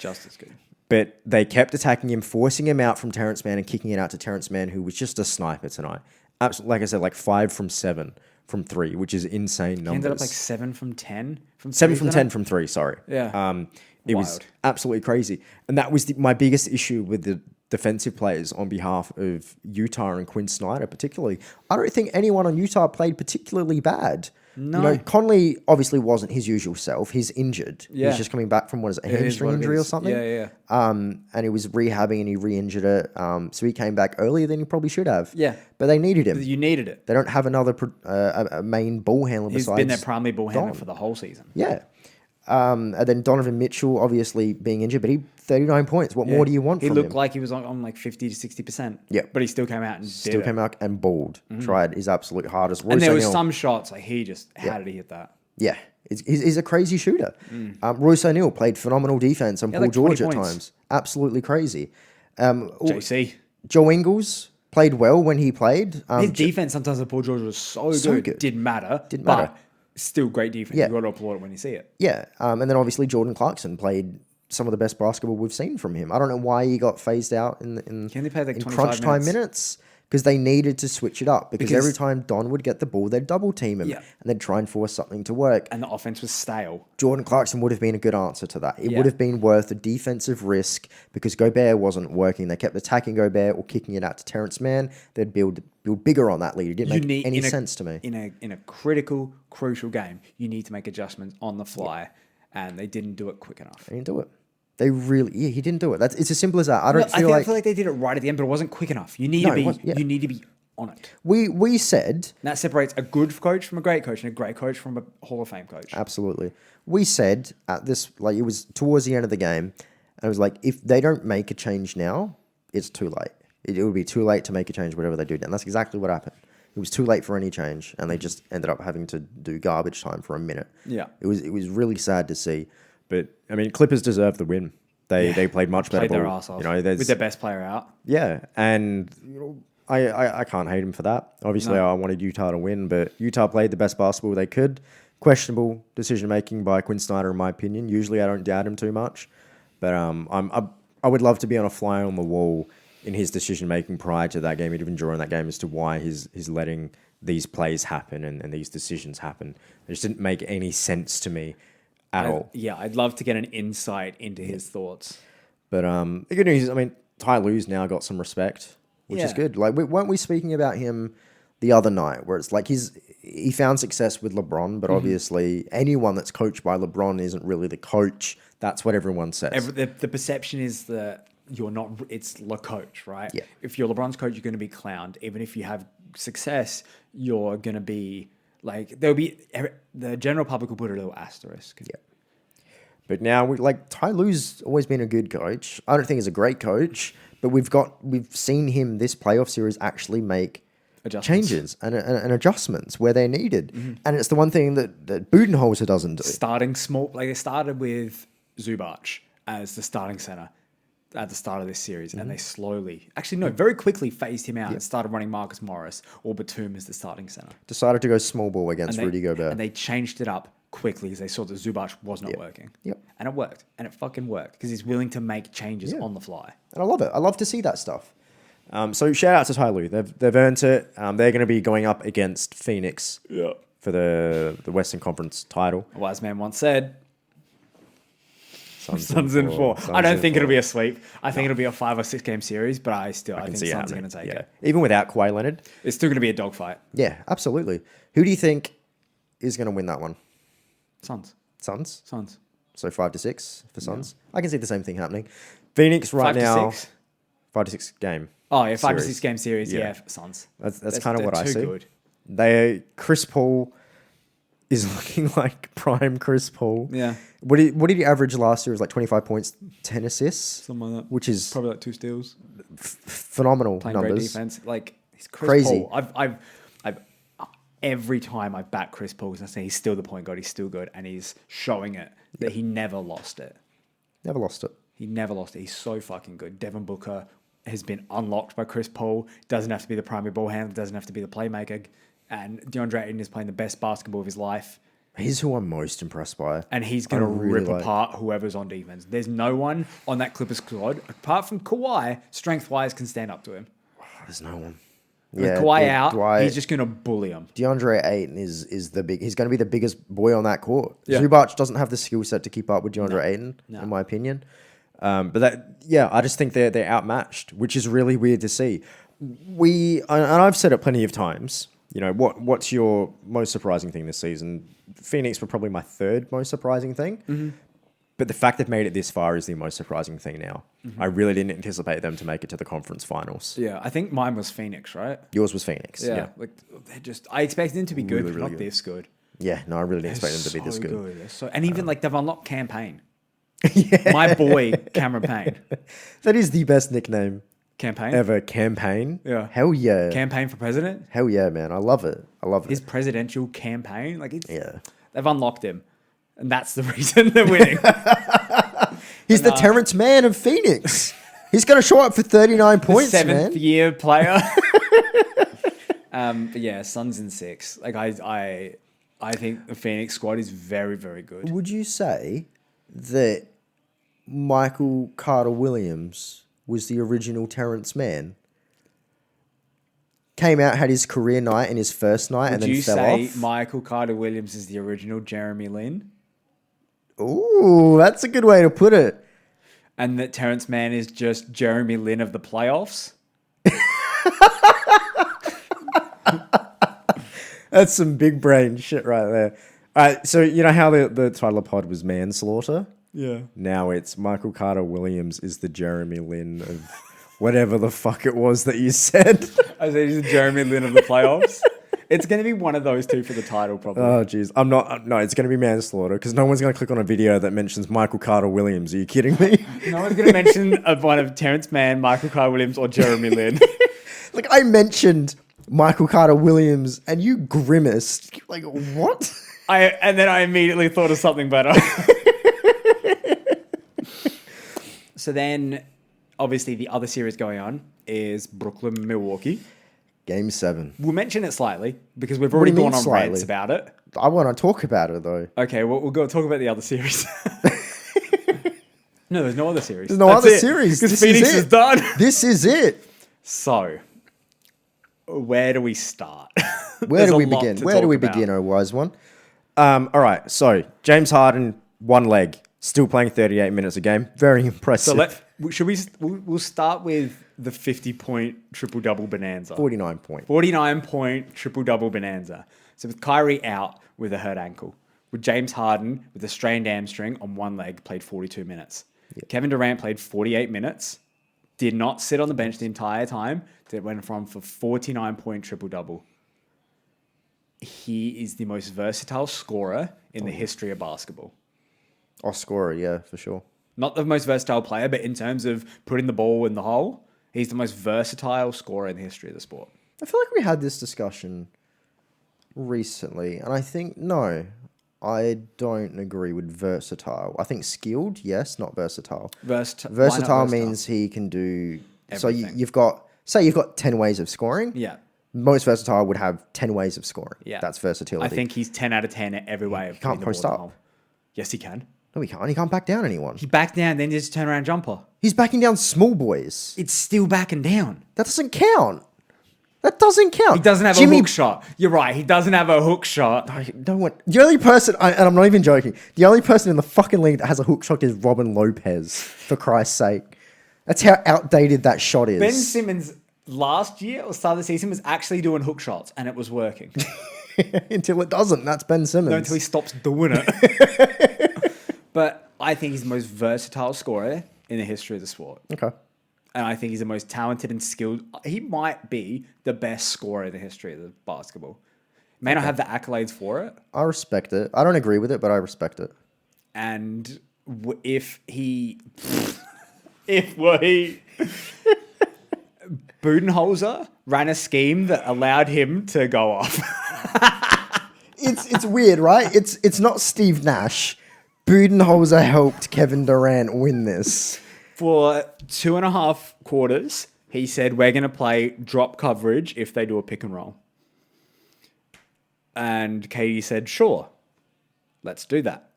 But they kept attacking him, forcing him out from Terance Mann and kicking it out to Terance Mann, who was just a sniper tonight. Absolutely, like I said, 5 from 7. From 3, which is insane numbers. He ended up 7 from 10? 7 from 10 from 3, sorry. Yeah. It was absolutely crazy. And that was my biggest issue with the defensive players on behalf of Utah and Quinn Snyder particularly. I don't think anyone on Utah played particularly bad. No. Conley obviously wasn't his usual self. He's injured. Yeah. He's just coming back from, a hamstring injury or something? Yeah. And he was rehabbing and he re-injured it. So he came back earlier than he probably should have. Yeah. But they needed him. You needed it. They don't have another a main ball handler besides He's been their primary ball handler for the whole season. Yeah. And then Donovan Mitchell obviously being injured, but he 39 points. What more do you want from him? He looked like he was on 50 to 60%. Yeah. But he still came out and came out and balled. Mm-hmm. Tried his absolute hardest. And there was some shots, he just, how did he hit that? Yeah. He's a crazy shooter. Royce O'Neal played phenomenal defense on Paul George at times. Absolutely crazy. JC. Joe Ingles played well when he played. His defense sometimes at Paul George was so good. Didn't matter. But still great defense. Yeah. You've got to applaud it when you see it. Yeah. And then obviously Jordan Clarkson played some of the best basketball we've seen from him. I don't know why he got phased out in crunch time minutes. Because they needed to switch it up. Because every time Don would get the ball, they'd double team him. Yeah. And they'd try and force something to work. And the offense was stale. Jordan Clarkson would have been a good answer to that. It would have been worth a defensive risk because Gobert wasn't working. They kept attacking Gobert or kicking it out to Terance Mann. They'd build bigger on that lead. It didn't make any sense to me. In a crucial game, you need to make adjustments on the fly. Yeah. And they didn't do it quick enough. They didn't do it. He didn't do it. It's as simple as that. I feel like they did it right at the end, but it wasn't quick enough. You need to be on it. We said and that separates a good coach from a great coach, and a great coach from a Hall of Fame coach. Absolutely. We said at this, it was towards the end of the game, and it was if they don't make a change now, it's too late. It would be too late to make a change, whatever they do. And that's exactly what happened. It was too late for any change, and they just ended up having to do garbage time for a minute. Yeah, it was really sad to see. But I mean, Clippers deserve the win. They played much better. Their ass off. With their best player out. Yeah, and I can't hate them for that. Obviously, I wanted Utah to win, but Utah played the best basketball they could. questionable decision-making by Quinn Snyder, in my opinion. Usually I don't doubt him too much. But I would love to be on a fly on the wall in his decision-making prior to that game, even during that game, as to why he's letting these plays happen and these decisions happen. It just didn't make any sense to me at all. Yeah, I'd love to get an insight into his thoughts. But the good news is, I mean, Ty Lue's now got some respect, which is good. Like, weren't we speaking about him the other night, where it's like he found success with LeBron, but obviously anyone that's coached by LeBron isn't really the coach. That's what everyone says. The perception is that you're not. It's Le Coach, right? Yeah. If you're LeBron's coach, you're going to be clowned. Even if you have success, you're going to be like there'll be the general public will put a little asterisk. Yeah. But now, Ty Lue's always been a good coach. I don't think he's a great coach, but we've seen him this playoff series actually make changes and adjustments where they're needed. And it's the one thing that Budenholzer doesn't do. Starting small, like they started with Zubac as the starting center at the start of this series, and they very quickly phased him out and started running Marcus Morris or Batum as the starting center. Decided to go small ball against Rudy Gobert. And they changed it up quickly because they saw that Zubac was not working. Yep. And it worked. And it fucking worked because he's willing to make changes on the fly. And I love it. I love to see that stuff. So shout out to Ty Lue. They've earned it. They're going to be going up against Phoenix for the Western Conference title. A wise man once said, Suns in 4. I don't think it'll be a sweep. I think it'll be a 5 or 6 game series, but I think Suns are going to take it. Even without Kawhi Leonard? It's still going to be a dogfight. Yeah, absolutely. Who do you think is going to win that one? Suns. So 5-6 for Suns? Yeah. I can see the same thing happening. Phoenix right 5-6? 5-6 game. Oh, yeah, 5-6 game series. Yeah, for Suns. That's kind of what I see. Good. Chris Paul is looking like prime Chris Paul. Yeah. What did he average last year? It was like 25 points, 10 assists? Something like that. Which is... probably like 2 steals. Phenomenal Playing numbers. Great defense. Like, he's Chris Crazy. Paul. I've every time I back Chris Paul, because I say he's still the point guard, he's still good, and he's showing it that he never lost it. Never lost it. He never lost it. He's so fucking good. Devin Booker has been unlocked by Chris Paul. Doesn't have to be the primary ball handler. Doesn't have to be the playmaker. And DeAndre Ayton is playing the best basketball of his life. He's who I'm most impressed by. And he's going to rip apart whoever's on defense. There's no one on that Clippers squad, apart from Kawhi, strength-wise, can stand up to him. There's no one. With Kawhi out, he's just going to bully him. DeAndre Ayton is the big. He's going to be the biggest boy on that court. Yeah. Zubac doesn't have the skill set to keep up with DeAndre Ayton, in my opinion. But I just think they're outmatched, which is really weird to see. And I've said it plenty of times. You know, what's your most surprising thing this season? Phoenix were probably my third most surprising thing. Mm-hmm. But the fact they've made it this far is the most surprising thing now. Mm-hmm. I really didn't anticipate them to make it to the conference finals. Yeah, I think mine was Phoenix, right? Yours was Phoenix. Yeah. Like I expected them to be good, really, but really not good. this good. Yeah, no, I really didn't expect them to be this good. And even they've unlocked Campaign. My boy, Cameron Payne. That is the best nickname. Campaign? Ever. Campaign? Yeah. Hell yeah. Campaign for president? Hell yeah, man. I love it. His presidential campaign? Yeah. They've unlocked him. And that's the reason they're winning. He's the Terance Mann of Phoenix. He's going to show up for 39 points, man. Seventh-year player. But yeah, Suns in 6. Like I think the Phoenix squad is very, very good. Would you say that Michael Carter-Williams was the original Terance Mann? Came out, had his career night and his first night, and then fell off. Would you say Michael Carter-Williams is the original Jeremy Lin? Ooh, that's a good way to put it. And that Terance Mann is just Jeremy Lin of the playoffs? That's some big brain shit right there. All right, so you know how the title of pod was Mann-Slaughter? Yeah. Now it's Michael Carter-Williams is the Jeremy Lin of whatever the fuck it was that you said. I said he's the Jeremy Lin of the playoffs. It's going to be one of those two for the title, probably. Oh, jeez. No, it's going to be Mann-Slaughter because no one's going to click on a video that mentions Michael Carter-Williams. Are you kidding me? No one's going to mention one of Terance Mann, Michael Carter-Williams, or Jeremy Lin. Like, I mentioned Michael Carter-Williams and you grimaced. Like, what? And then I immediately thought of something better. So then, obviously, the other series going on is Brooklyn-Milwaukee. Game 7. We'll mention it slightly because we've already gone on rants about it. I want to talk about it, though. Okay, well, we'll go talk about the other series. No, there's no other series. There's no other series. Because Phoenix is done. This is it. So, where do we start? Where do we begin? Where do we begin, oh wise one? All right, so James Harden, one leg, still playing 38 minutes a game. Very impressive. So we'll start with the 50-point triple-double bonanza. 49-point. 49-point triple-double bonanza. So with Kyrie out with a hurt ankle, with James Harden with a strained hamstring on one leg, played 42 minutes. Yep. Kevin Durant played 48 minutes, did not sit on the bench the entire time. It went for 49-point triple-double. He is the most versatile scorer in the history of basketball. Oh, scorer, yeah, for sure. Not the most versatile player, but in terms of putting the ball in the hole, he's the most versatile scorer in the history of the sport. I feel like we had this discussion recently, and I think, no, I don't agree with versatile. I think skilled, yes, not versatile. Versatile means he can do... Everything. So you've got... Say you've got 10 ways of scoring. Yeah. Most versatile would have 10 ways of scoring. Yeah. That's versatility. I think he's 10 out of 10 at every way. He can't post up. Yes, he can. No, he can't. He can't back down anyone. He backed down, then just turn around jumper. He's backing down small boys. It's still backing down. That doesn't count. That doesn't count. He doesn't have a hook shot. You're right. He doesn't have a hook shot. The only person, and I'm not even joking, the only person in the fucking league that has a hook shot is Robin Lopez, for Christ's sake. That's how outdated that shot is. Ben Simmons last year or start of the season was actually doing hook shots and it was working. Until it doesn't. That's Ben Simmons. No, until he stops doing it. But I think he's the most versatile scorer in the history of the sport. Okay. And I think he's the most talented and skilled. He might be the best scorer in the history of the basketball. May not have the accolades for it. I respect it. I don't agree with it, but I respect it. And if Budenholzer ran a scheme that allowed him to go off. It's weird, right? It's not Steve Nash. Budenholzer helped Kevin Durant win this. For 2.5 quarters, he said, we're going to play drop coverage if they do a pick and roll. And Katie said, sure, let's do that.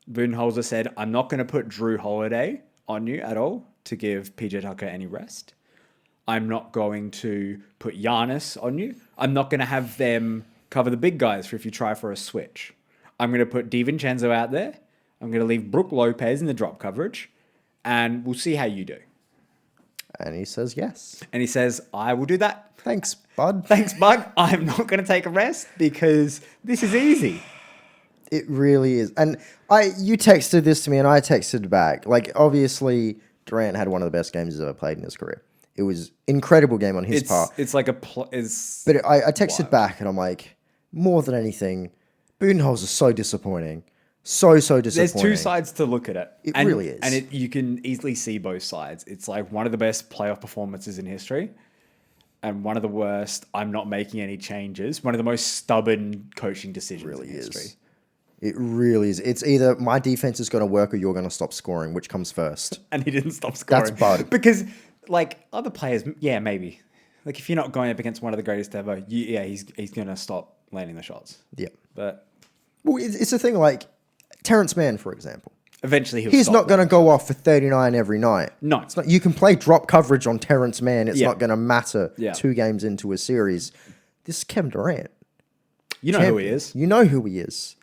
Budenholzer said, I'm not going to put Drew Holiday on you at all to give PJ Tucker any rest. I'm not going to put Giannis on you. I'm not going to have them cover the big guys for if you try for a switch. I'm going to put DiVincenzo out there. I'm going to leave Brook Lopez in the drop coverage. And we'll see how you do. And he says yes. And he says, I will do that. Thanks, bud. Thanks, bud. I'm not going to take a rest because this is easy. It really is. And you texted this to me and I texted back. Like, obviously, Durant had one of the best games he's ever played in his career. It was an incredible game on his part. It's like But I texted back and I'm like, more than anything, Budenholzer is so disappointing. So disappointing. There's two sides to look at it. It really is. And you can easily see both sides. It's like one of the best playoff performances in history and one of the worst, I'm not making any changes. One of the most stubborn coaching decisions in history. It really is. It's either my defense is going to work or you're going to stop scoring, which comes first. And he didn't stop scoring. That's bad. Because, like, other players, yeah, maybe. Like, if you're not going up against one of the greatest ever, he's going to stop landing the shots. Yeah. But... Well, it's the thing, like... Terance Mann, for example. Eventually he's not going to go off for 39 every night. No. It's not, you can play drop coverage on Terance Mann. It's not going to matter 2 games into a series. This is Kevin Durant. You know who he is. You know who he is.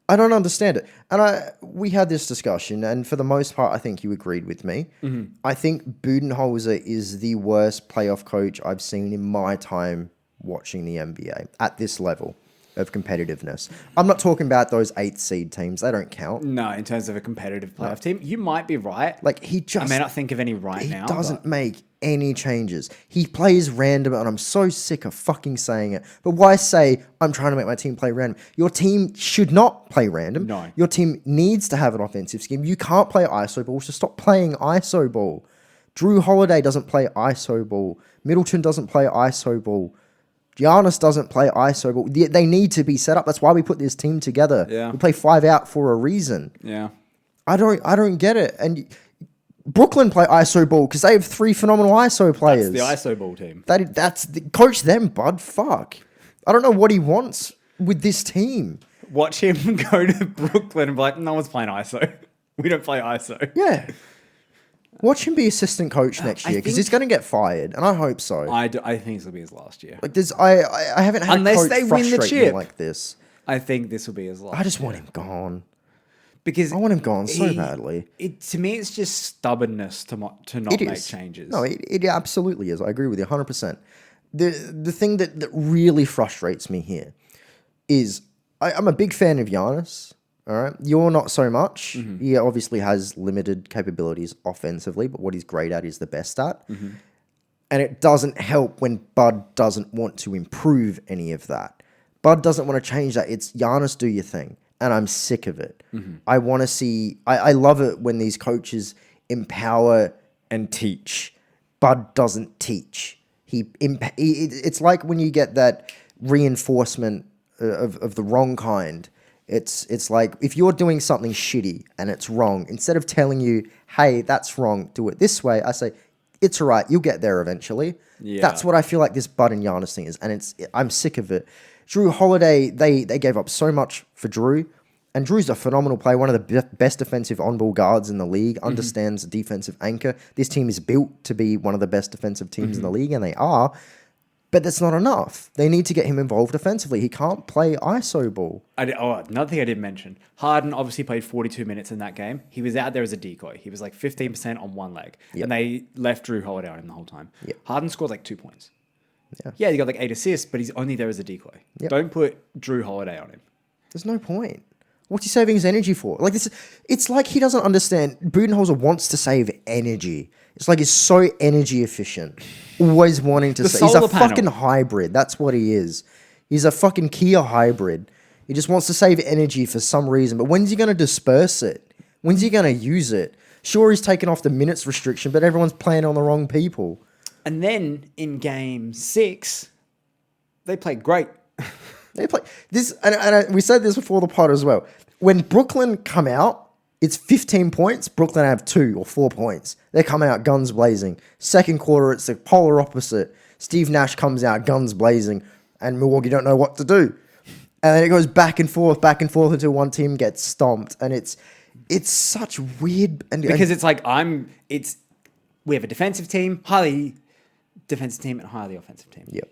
I don't understand it. And we had this discussion, and for the most part, I think you agreed with me. Mm-hmm. I think Budenholzer is the worst playoff coach I've seen in my time watching the NBA at this level of competitiveness. I'm not talking about those 8th seed teams. They don't count. No, in terms of a competitive playoff team. You might be right. Like, I may not think of any now. He doesn't make any changes. He plays random, and I'm so sick of fucking saying it. But why say, I'm trying to make my team play random? Your team should not play random. No. Your team needs to have an offensive scheme. You can't play ISO ball, so stop playing ISO ball. Drew Holiday doesn't play ISO ball. Middleton doesn't play ISO ball. Giannis doesn't play ISO, but they need to be set up. That's why we put this team together. Yeah. We play 5 out for a reason. Yeah. I don't get it. And Brooklyn play ISO ball because they have 3 phenomenal ISO players. That's the ISO ball team. Coach them, bud. Fuck. I don't know what he wants. with this team. Watch him go to Brooklyn and be like, no one's playing ISO. We don't play ISO. Yeah. Watch him be assistant coach next year because he's going to get fired, and I hope so. I think this will be his last year. Like I haven't had unless a coach they win the frustrate me chip like this. I think this will be his last. I just want him gone because I want him gone so badly. To me, it's just stubbornness to not make changes. No, it absolutely is. I agree with you 100%. The thing that really frustrates me here is I'm a big fan of Giannis. All right, you're not so much. Mm-hmm. He obviously has limited capabilities offensively, but what he's great at is the best at. Mm-hmm. And it doesn't help when Bud doesn't want to improve any of that. Bud doesn't want to change that. It's Giannis, do your thing. And I'm sick of it. Mm-hmm. I want to see... I love it when these coaches empower and teach. Bud doesn't teach. It's like when you get that reinforcement of the wrong kind. It's like if you're doing something shitty and it's wrong, instead of telling you, hey, that's wrong, do it this way, I say, it's all right, you'll get there eventually. Yeah. That's what I feel like this Bud and Giannis thing is, and I'm sick of it. Drew Holiday, they gave up so much for Drew, and Drew's a phenomenal player, one of the best defensive on-ball guards in the league, understands the defensive anchor. This team is built to be one of the best defensive teams in the league, and they are. But that's not enough. They need to get him involved offensively. He can't play ISO ball. Another thing I didn't mention. Harden obviously played 42 minutes in that game. He was out there as a decoy. He was like 15% on one leg. Yep. And they left Drew Holiday on him the whole time. Yep. Harden scored like 2 points. Yeah, he got like 8 assists, but he's only there as a decoy. Yep. Don't put Drew Holiday on him. There's no point. What's he saving his energy for? Like this, it's like he doesn't understand. Budenholzer wants to save energy. It's like he's so energy efficient. Always wanting to save. He's a fucking hybrid. That's what he is. He's a fucking Kia hybrid. He just wants to save energy for some reason. But when's he going to disperse it? When's he going to use it? Sure, he's taken off the minutes restriction, but everyone's playing on the wrong people. And then in game 6, they played great. They play this, and we said this before the pod as well. When Brooklyn come out, it's 15 points. Brooklyn have 2 or 4 points. They're coming out guns blazing. Second quarter, it's the polar opposite. Steve Nash comes out guns blazing, and Milwaukee don't know what to do. And then it goes back and forth until one team gets stomped, and it's such weird. Because it's like we have a defensive team, highly defensive team, and highly offensive team. Yep.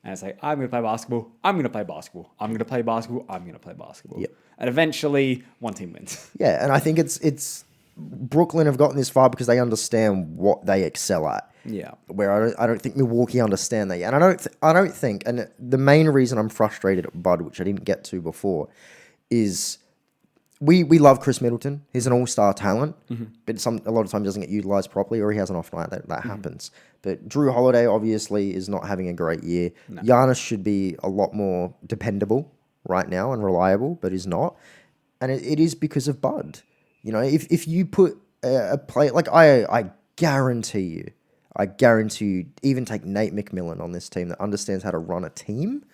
And it's like, I'm going to play basketball. I'm going to play basketball. I'm going to play basketball. I'm going to play basketball. Yep. And eventually, one team wins. Yeah, and I think it's Brooklyn have gotten this far because they understand what they excel at. Yeah. Where I don't think Milwaukee understand that yet. And I don't think, and the main reason I'm frustrated at Bud, which I didn't get to before, is we love Chris Middleton. He's an all-star talent, but a lot of times doesn't get utilized properly, or he has an off night. That happens. But Drew Holiday obviously is not having a great year. No. Giannis should be a lot more dependable right now and reliable, but is not. And it is because of Bud. You know, if you put a player, like I guarantee you, even take Nate McMillan on this team that understands how to run a team,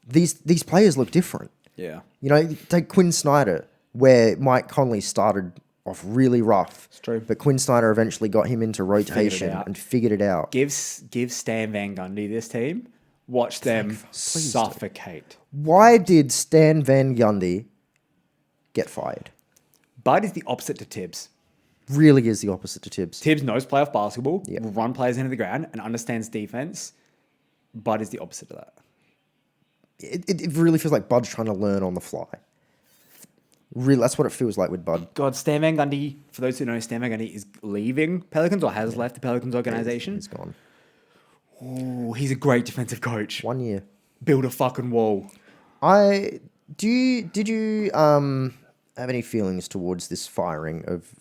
these players look different. Yeah. You know, take Quinn Snyder, where Mike Conley started off really rough. It's true. But Quinn Snyder eventually got him into rotation and figured it out. Give Stan Van Gundy this team. Watch them suffocate. Why did Stan Van Gundy get fired? Bud is the opposite to Tibbs. Really is the opposite to Tibbs. Tibbs knows playoff basketball, will run players into the ground, and understands defense. Bud is the opposite of that. It really feels like Bud's trying to learn on the fly. Really, that's what it feels like with Bud. God, Stan Van Gundy, for those who know, Stan Van Gundy is leaving Pelicans or has left the Pelicans organization. He's gone. Oh, he's a great defensive coach. 1 year. Build a fucking wall. Did you have any feelings towards this firing of?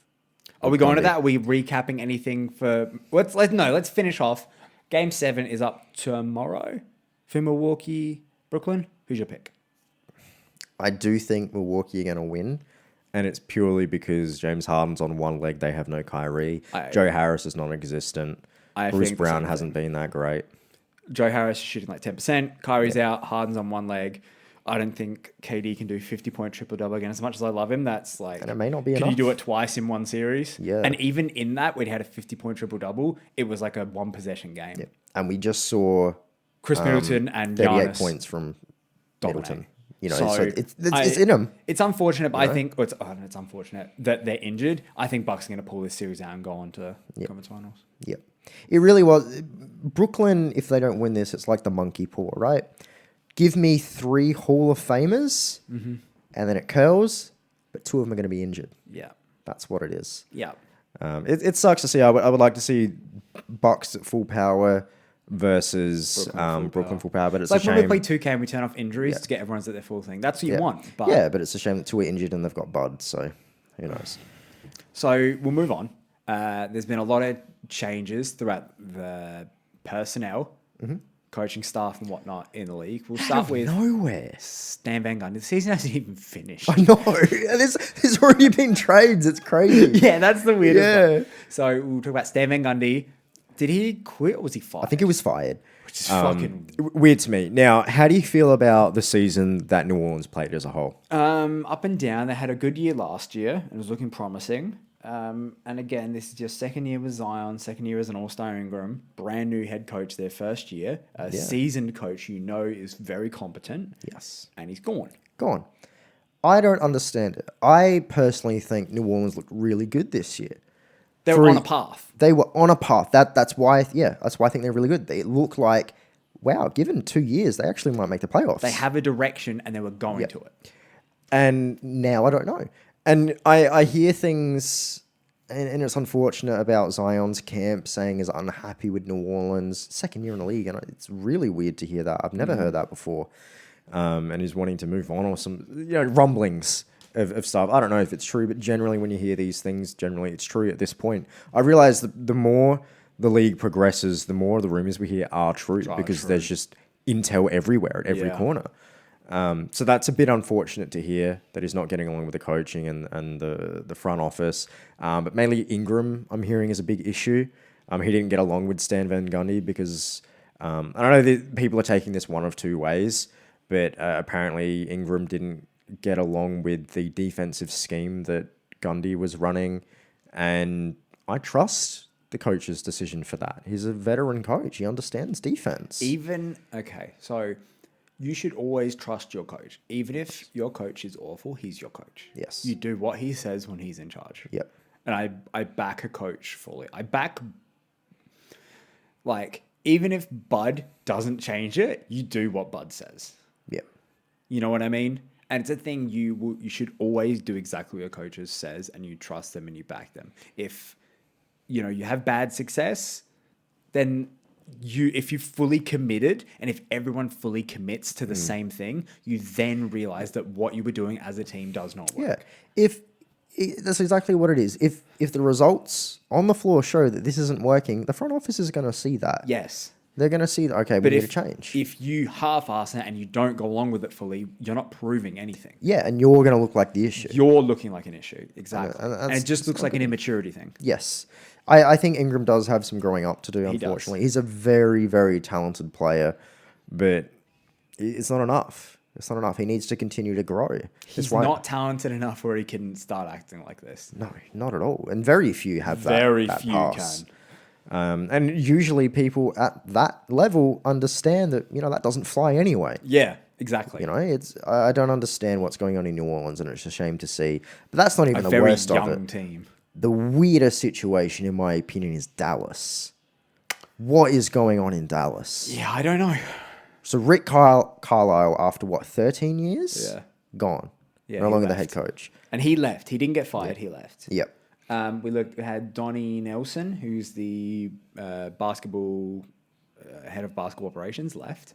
Are we going to that? Are we recapping anything for? Let's finish off. Game 7 is up tomorrow for Milwaukee, Brooklyn. Who's your pick? I do think Milwaukee are going to win, and it's purely because James Harden's on one leg. They have no Kyrie. Joe Harris is non-existent. Bruce Brown hasn't been that great. Joe Harris is shooting like 10%. Kyrie's out. Harden's on one leg. I don't think KD can do 50-point triple-double again. As much as I love him, that's like... And it may not be enough. Can you do it twice in one series? Yeah. And even in that, when he had a 50-point triple-double, it was like a one-possession game. Yeah. And we just saw... Chris Middleton and 38 Giannis points from dominate. So it's in them. It's unfortunate, but I think it's unfortunate that they're injured. I think Bucks are going to pull this series out and go on to conference finals. Yep. It really was. Brooklyn, if they don't win this, it's like the monkey paw, right? Give me 3 Hall of Famers, and then it curls, but 2 of them are going to be injured. Yeah. That's what it is. Yeah. It sucks to see. I would like to see Bucks at full power versus Brooklyn full power, but it's like a shame. when we play 2K and we turn off injuries to get everyone's at their full thing. That's what you want. But but it's a shame that 2 are injured and they've got Bud, so who knows. So we'll move on. There's been a lot of changes throughout the personnel, coaching staff and whatnot in the league. We'll start with nowhere. Stan Van Gundy. The season hasn't even finished. I know. There's already been trades. It's crazy. Yeah, that's the weirdest one. So we'll talk about Stan Van Gundy. Did he quit or was he fired? I think he was fired. Which is fucking weird to me. Now, how do you feel about the season that New Orleans played as a whole? Up and down. They had a good year last year. It was looking promising. And again, this is your second year with Zion, second year as an All-Star Ingram, brand new head coach their first year, a seasoned coach is very competent. Yes. And he's gone. Gone. I don't understand it. I personally think New Orleans looked really good this year. They were on a path. They were on a path. That's why I think they're really good. They look like, wow, given 2 years, they actually might make the playoffs. They have a direction and they were going to it. And now I don't know. And I hear things, and it's unfortunate about Zion's camp saying he's unhappy with New Orleans. Second year in the league, and it's really weird to hear that. I've never heard that before. And he's wanting to move on, or some rumblings of stuff. I don't know if it's true, but generally when you hear these things, generally it's true at this point. I realize that the more the league progresses, the more the rumors we hear are true, because there's just intel everywhere at every corner. So that's a bit unfortunate to hear that he's not getting along with the coaching and the front office. But mainly Ingram, I'm hearing, is a big issue. He didn't get along with Stan Van Gundy because I don't know that people are taking this one of 2 ways, but apparently Ingram didn't get along with the defensive scheme that Gundy was running, and I trust the coach's decision for that. He's a veteran coach. He understands defense. So you should always trust your coach. Even if your coach is awful, he's your coach. Yes. You do what he says when he's in charge. Yep. And I back a coach fully. I back, even if Bud doesn't change it, you do what Bud says. Yep. You know what I mean? And it's a thing you should always do exactly what your coach says, and you trust them and you back them. If you have bad success, then if you're fully committed and if everyone fully commits to the same thing, you then realize that what you were doing as a team does not work. Yeah. That's exactly what it is. If the results on the floor show that this isn't working, the front office is going to see that. Yes. They're going to see that, okay, we need to change. If you half-ass it and you don't go along with it fully, you're not proving anything. Yeah, and you're going to look like the issue. You're looking like an issue, exactly. And it just looks like an immaturity thing. Yes. I think Ingram does have some growing up to do, unfortunately. He's a very, very talented player, but it's not enough. It's not enough. He needs to continue to grow. He's not talented enough where he can start acting like this. No, not at all. And very few have that. Very few can. And usually people at that level understand that, that doesn't fly anyway. Yeah, exactly. I don't understand what's going on in New Orleans, and it's a shame to see. But that's not even the worst of it. A very young team. The weirdest situation, in my opinion, is Dallas. What is going on in Dallas? Yeah, I don't know. So Rick Carlisle, after 13 years? Yeah. Gone. Yeah, no longer the head coach. And he left. He didn't get fired. He left. Yep. We had Donnie Nelson, who's the basketball head of basketball operations, left.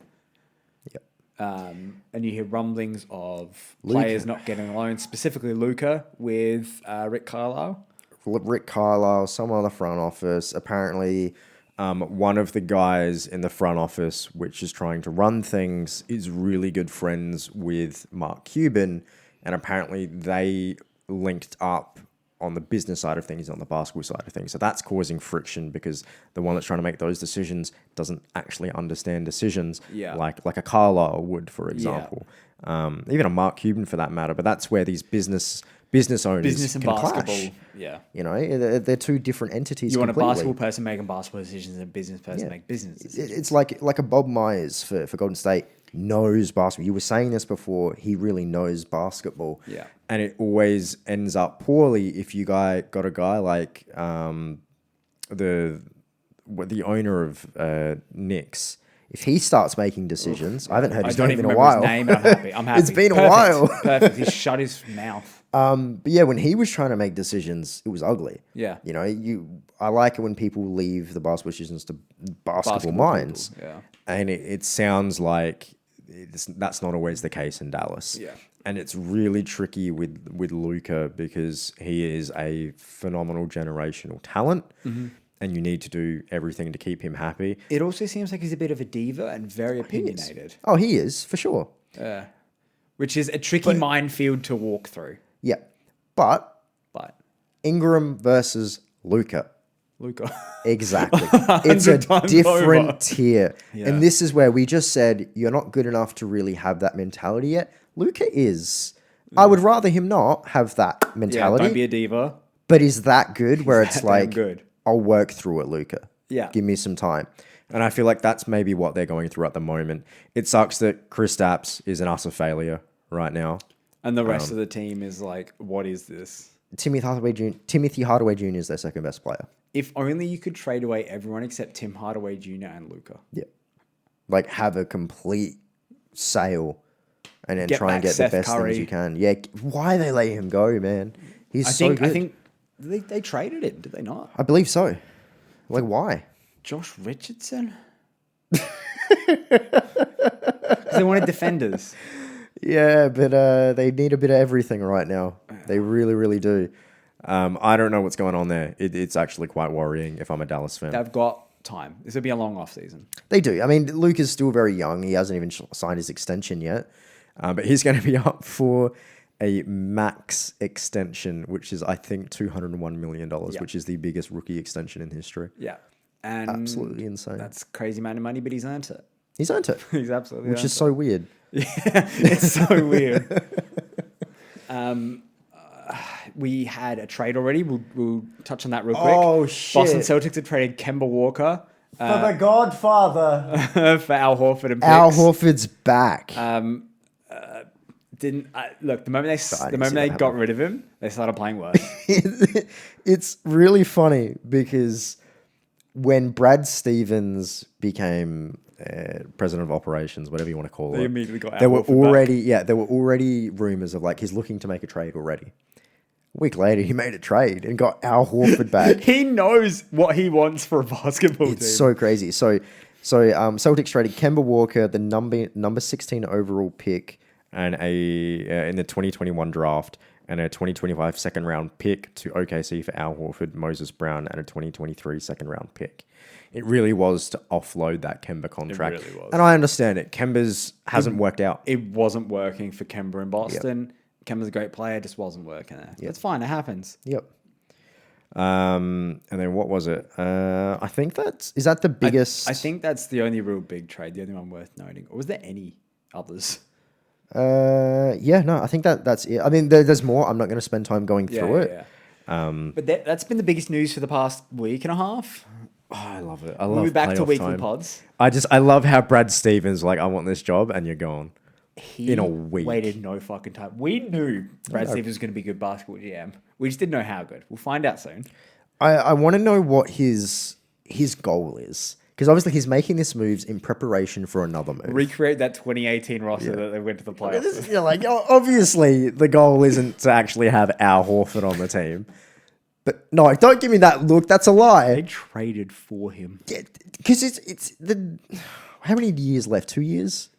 Yep. And you hear rumblings of players not getting along, specifically Luka with Rick Carlisle. Rick Carlisle, some other front office. Apparently, one of the guys in the front office, which is trying to run things, is really good friends with Mark Cuban, and apparently they linked up on the business side of things, on the basketball side of things. So that's causing friction because the one that's trying to make those decisions doesn't actually understand decisions like a Carlisle would, for example. Even a Mark Cuban for that matter. But that's where these business owners and can basketball. clash. Yeah. They're 2 different entities. You want a basketball person making basketball decisions and a business person make business decisions. It's like a Bob Myers for Golden State. knows basketball. You were saying this before. He really knows basketball. Yeah. And it always ends up poorly if you got a guy like the owner of Knicks. If he starts making decisions, I haven't heard his name in a while. His name, and I'm happy. I'm happy. It's been a while. Perfect. He shut his mouth. But yeah, when he was trying to make decisions, it was ugly. Yeah. You know, I like it when people leave the basketball decisions to basketball minds. People. Yeah. And it sounds like that's not always the case in Dallas. Yeah. And it's really tricky with Luka because he is a phenomenal generational talent. Mm-hmm. And you need to do everything to keep him happy. It also seems like he's a bit of a diva and very opinionated. He is, for sure. Which is a tricky minefield to walk through. Yeah. But Ingram versus Luka. Exactly. It's a different tier. Yeah. And this is where we just said, you're not good enough to really have that mentality yet. Luka is. I would rather him not have that mentality. Yeah, don't be a diva. But is that good where it's like... good. I'll work through it, Luka. Yeah. Give me some time. And I feel like that's maybe what they're going through at the moment. It sucks that Kristaps is an utter failure right now. And the rest of the team is like, what is this? Timothy Hardaway Jr. is their second best player. If only you could trade away everyone except Tim Hardaway Jr. and Luka. Yeah. Like have a complete sale and then try and get Seth the best Curry. things you can. Yeah. Why they let him go, man? He's so good. I think they traded him, did they not? I believe so. Like, why? Josh Richardson? Because they wanted defenders. Yeah, but they need a bit of everything right now. They really, really do. I don't know what's going on there. It's actually quite worrying if I'm a Dallas fan. They've got time. This will be a long off season. They do. I mean, Luke is still very young. He hasn't even signed his extension yet. But he's going to be up for a max extension, which is, I think, $201 million, which is the biggest rookie extension in history. Yeah. And absolutely insane. That's crazy amount of money, but he's earned it. He's earned it. He's absolutely Which is so weird. Yeah, it's so weird. We had a trade already. We'll touch on that real quick. Oh, shit. Boston Celtics have traded Kemba Walker. For the Godfather. For Al Horford and picks. Al Horford's back. Look, the moment they got rid of him, they started playing worse. It's really funny because when Brad Stevens became president of operations, whatever you want to call it, they immediately got there were already rumors of like he's looking to make a trade already. A week later, he made a trade and got Al Horford back. He knows what he wants for a basketball team. It's so crazy. So Celtics traded Kemba Walker, the number 16 overall pick, and in the 2021 draft, and a 2025 second round pick to OKC for Al Horford, Moses Brown, and a 2023 second round pick. It really was to offload that Kemba contract. It really was. And I understand it. Kemba's hasn't worked out. It wasn't working for Kemba in Boston. Yep. Kemba's a great player, just wasn't working there. Yep. It's fine, it happens. Yep. And then what was it? I think is that the biggest? I think that's the only real big trade, the only one worth noting. Or was there any others? I think that's it. I mean, there's more. I'm not going to spend time going through it. Yeah. But that's been the biggest news for the past week and a half. Oh, I love it. We'll be back to weekly pods. I love how Brad Stevens like, I want this job, and you're gone. In a week. Waited no fucking time. We knew Brad Stevens was going to be a good basketball GM. We just didn't know how good. We'll find out soon. I want to know what his goal is. Because obviously he's making these moves in preparation for another move. Recreate that 2018 roster that they went to the playoffs. Obviously the goal isn't to actually have Al Horford on the team. But no, don't give me that look. That's a lie. They traded for him. Yeah, because it's how many years left? 2 years?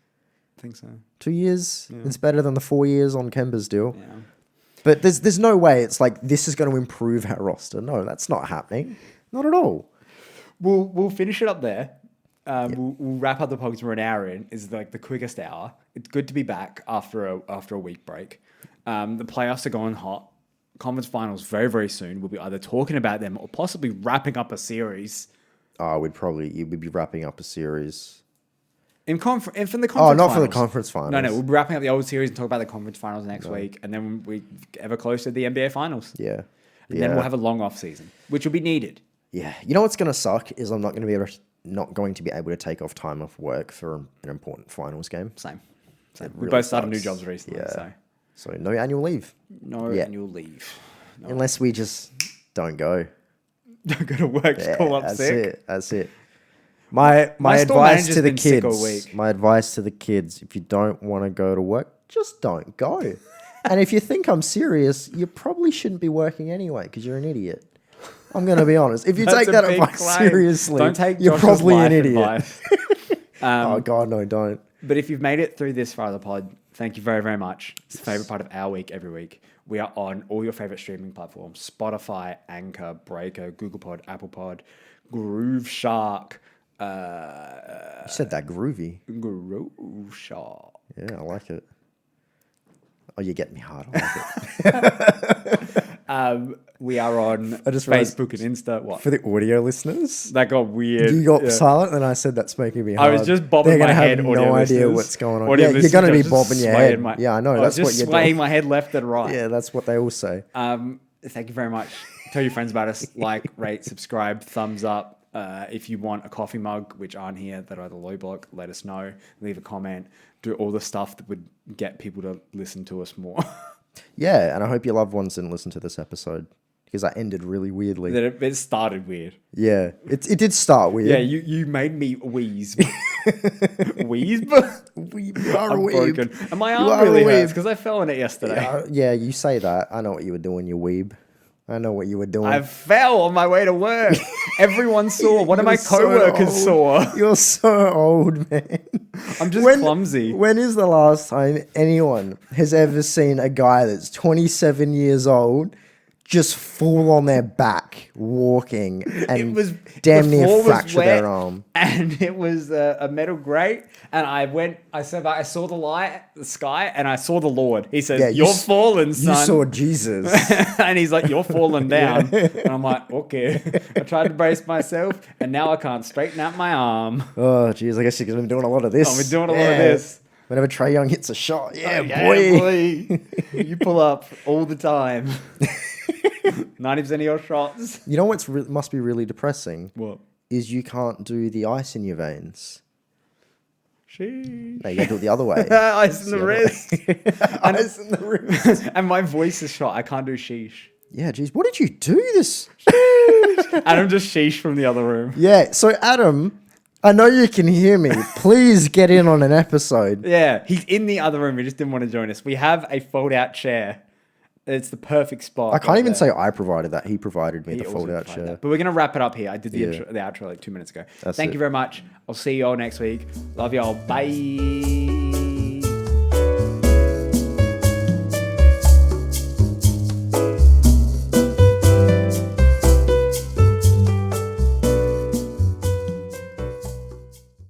I think so. 2 years? Yeah. It's better than the 4 years on Kemba's deal. Yeah. But there's no way it's like this is going to improve our roster. No, that's not happening. Not at all. We'll finish it up there. We'll wrap up the pods. We're an hour in. Is like the quickest hour. It's good to be back after a week break. The playoffs are going hot. Conference finals very, very soon. We'll be either talking about them or possibly wrapping up a series. We'd be wrapping up a series. From the conference finals. Oh, not for the conference finals. No, we'll be wrapping up the old series and talk about the conference finals next week. And then we ever closer to the NBA finals. Yeah. And then we'll have a long off season, which will be needed. Yeah. You know what's going to suck is I'm not going to be able not going to be able to take off time off work for an important finals game. Same. We both started new jobs recently. Yeah. So no annual leave. Annual leave. No. Unless we just don't go. Don't go to work, just call up sick. That's it. My advice to the kids. My advice to the kids: if you don't want to go to work, just don't go. And if you think I'm serious, you probably shouldn't be working anyway because you're an idiot. I'm going to be honest. If you take that advice seriously, you're probably an idiot. Oh, God, no, don't. But if you've made it through this far of the pod, thank you very, very much. It's the favorite part of our week every week. We are on all your favorite streaming platforms: Spotify, Anchor, Breaker, Google Pod, Apple Pod, Groove Shark. You said that groovy. Groove Shark. Yeah, I like it. Oh, you're getting me hard. I like it. We are on Facebook and Insta. What? For the audio listeners? That got weird. You got silent and I said that's making me hard. I was just bobbing my head. They're going to have no idea what's going on. Yeah, you're going to be bobbing your head. Yeah, I know. That's what you're doing. Just swaying my head left and right. Yeah, that's what they all say. Thank you very much. Tell your friends about us. Like, rate, subscribe, thumbs up. If you want a coffee mug, which aren't here, that are the low block, let us know. Leave a comment. Do all the stuff that would get people to listen to us more. Yeah, and I hope your loved ones didn't listen to this episode because I ended really weirdly. It started weird. Yeah, it did start weird. Yeah, you made me wheeze. Wheeze? You are a weeb. Broken. And my arm really hurts because I fell on it yesterday. Yeah, you say that. I know what you were doing, you weeb. I know what you were doing. I fell on my way to work. Everyone saw. One of my coworkers saw. You're so old, man. I'm just clumsy. When is the last time anyone has ever seen a guy that's 27 years old just fall on their back walking and damn near fracture their arm? And it was a metal grate. And I saw the sky, and I saw the Lord. He says, "You're fallen, son." You saw Jesus. And he's like, "You're falling down." Yeah. And I'm like, okay. I tried to brace myself, and now I can't straighten out my arm. Oh, geez. I guess you've been doing a lot of this. I've been doing a lot of this. Whenever Trae Young hits a shot. Yeah, boy. You pull up all the time. 90% of your shots. You know what must be really depressing? What? Is you can't do the ice in your veins. Sheesh. No, you got to do it the other way. Ice in the wrist. Ice in the wrist. And my voice is shot. I can't do sheesh. Yeah, geez. What did you do this? Adam just sheesh from the other room. Yeah, so Adam, I know you can hear me. Please get in on an episode. Yeah, he's in the other room. He just didn't want to join us. We have a fold-out chair. It's the perfect spot. I can't even say I provided that. He provided me the fold-out chair. But we're going to wrap it up here. I did the outro like 2 minutes ago. Thank you very much. I'll see you all next week. Love you all. Bye.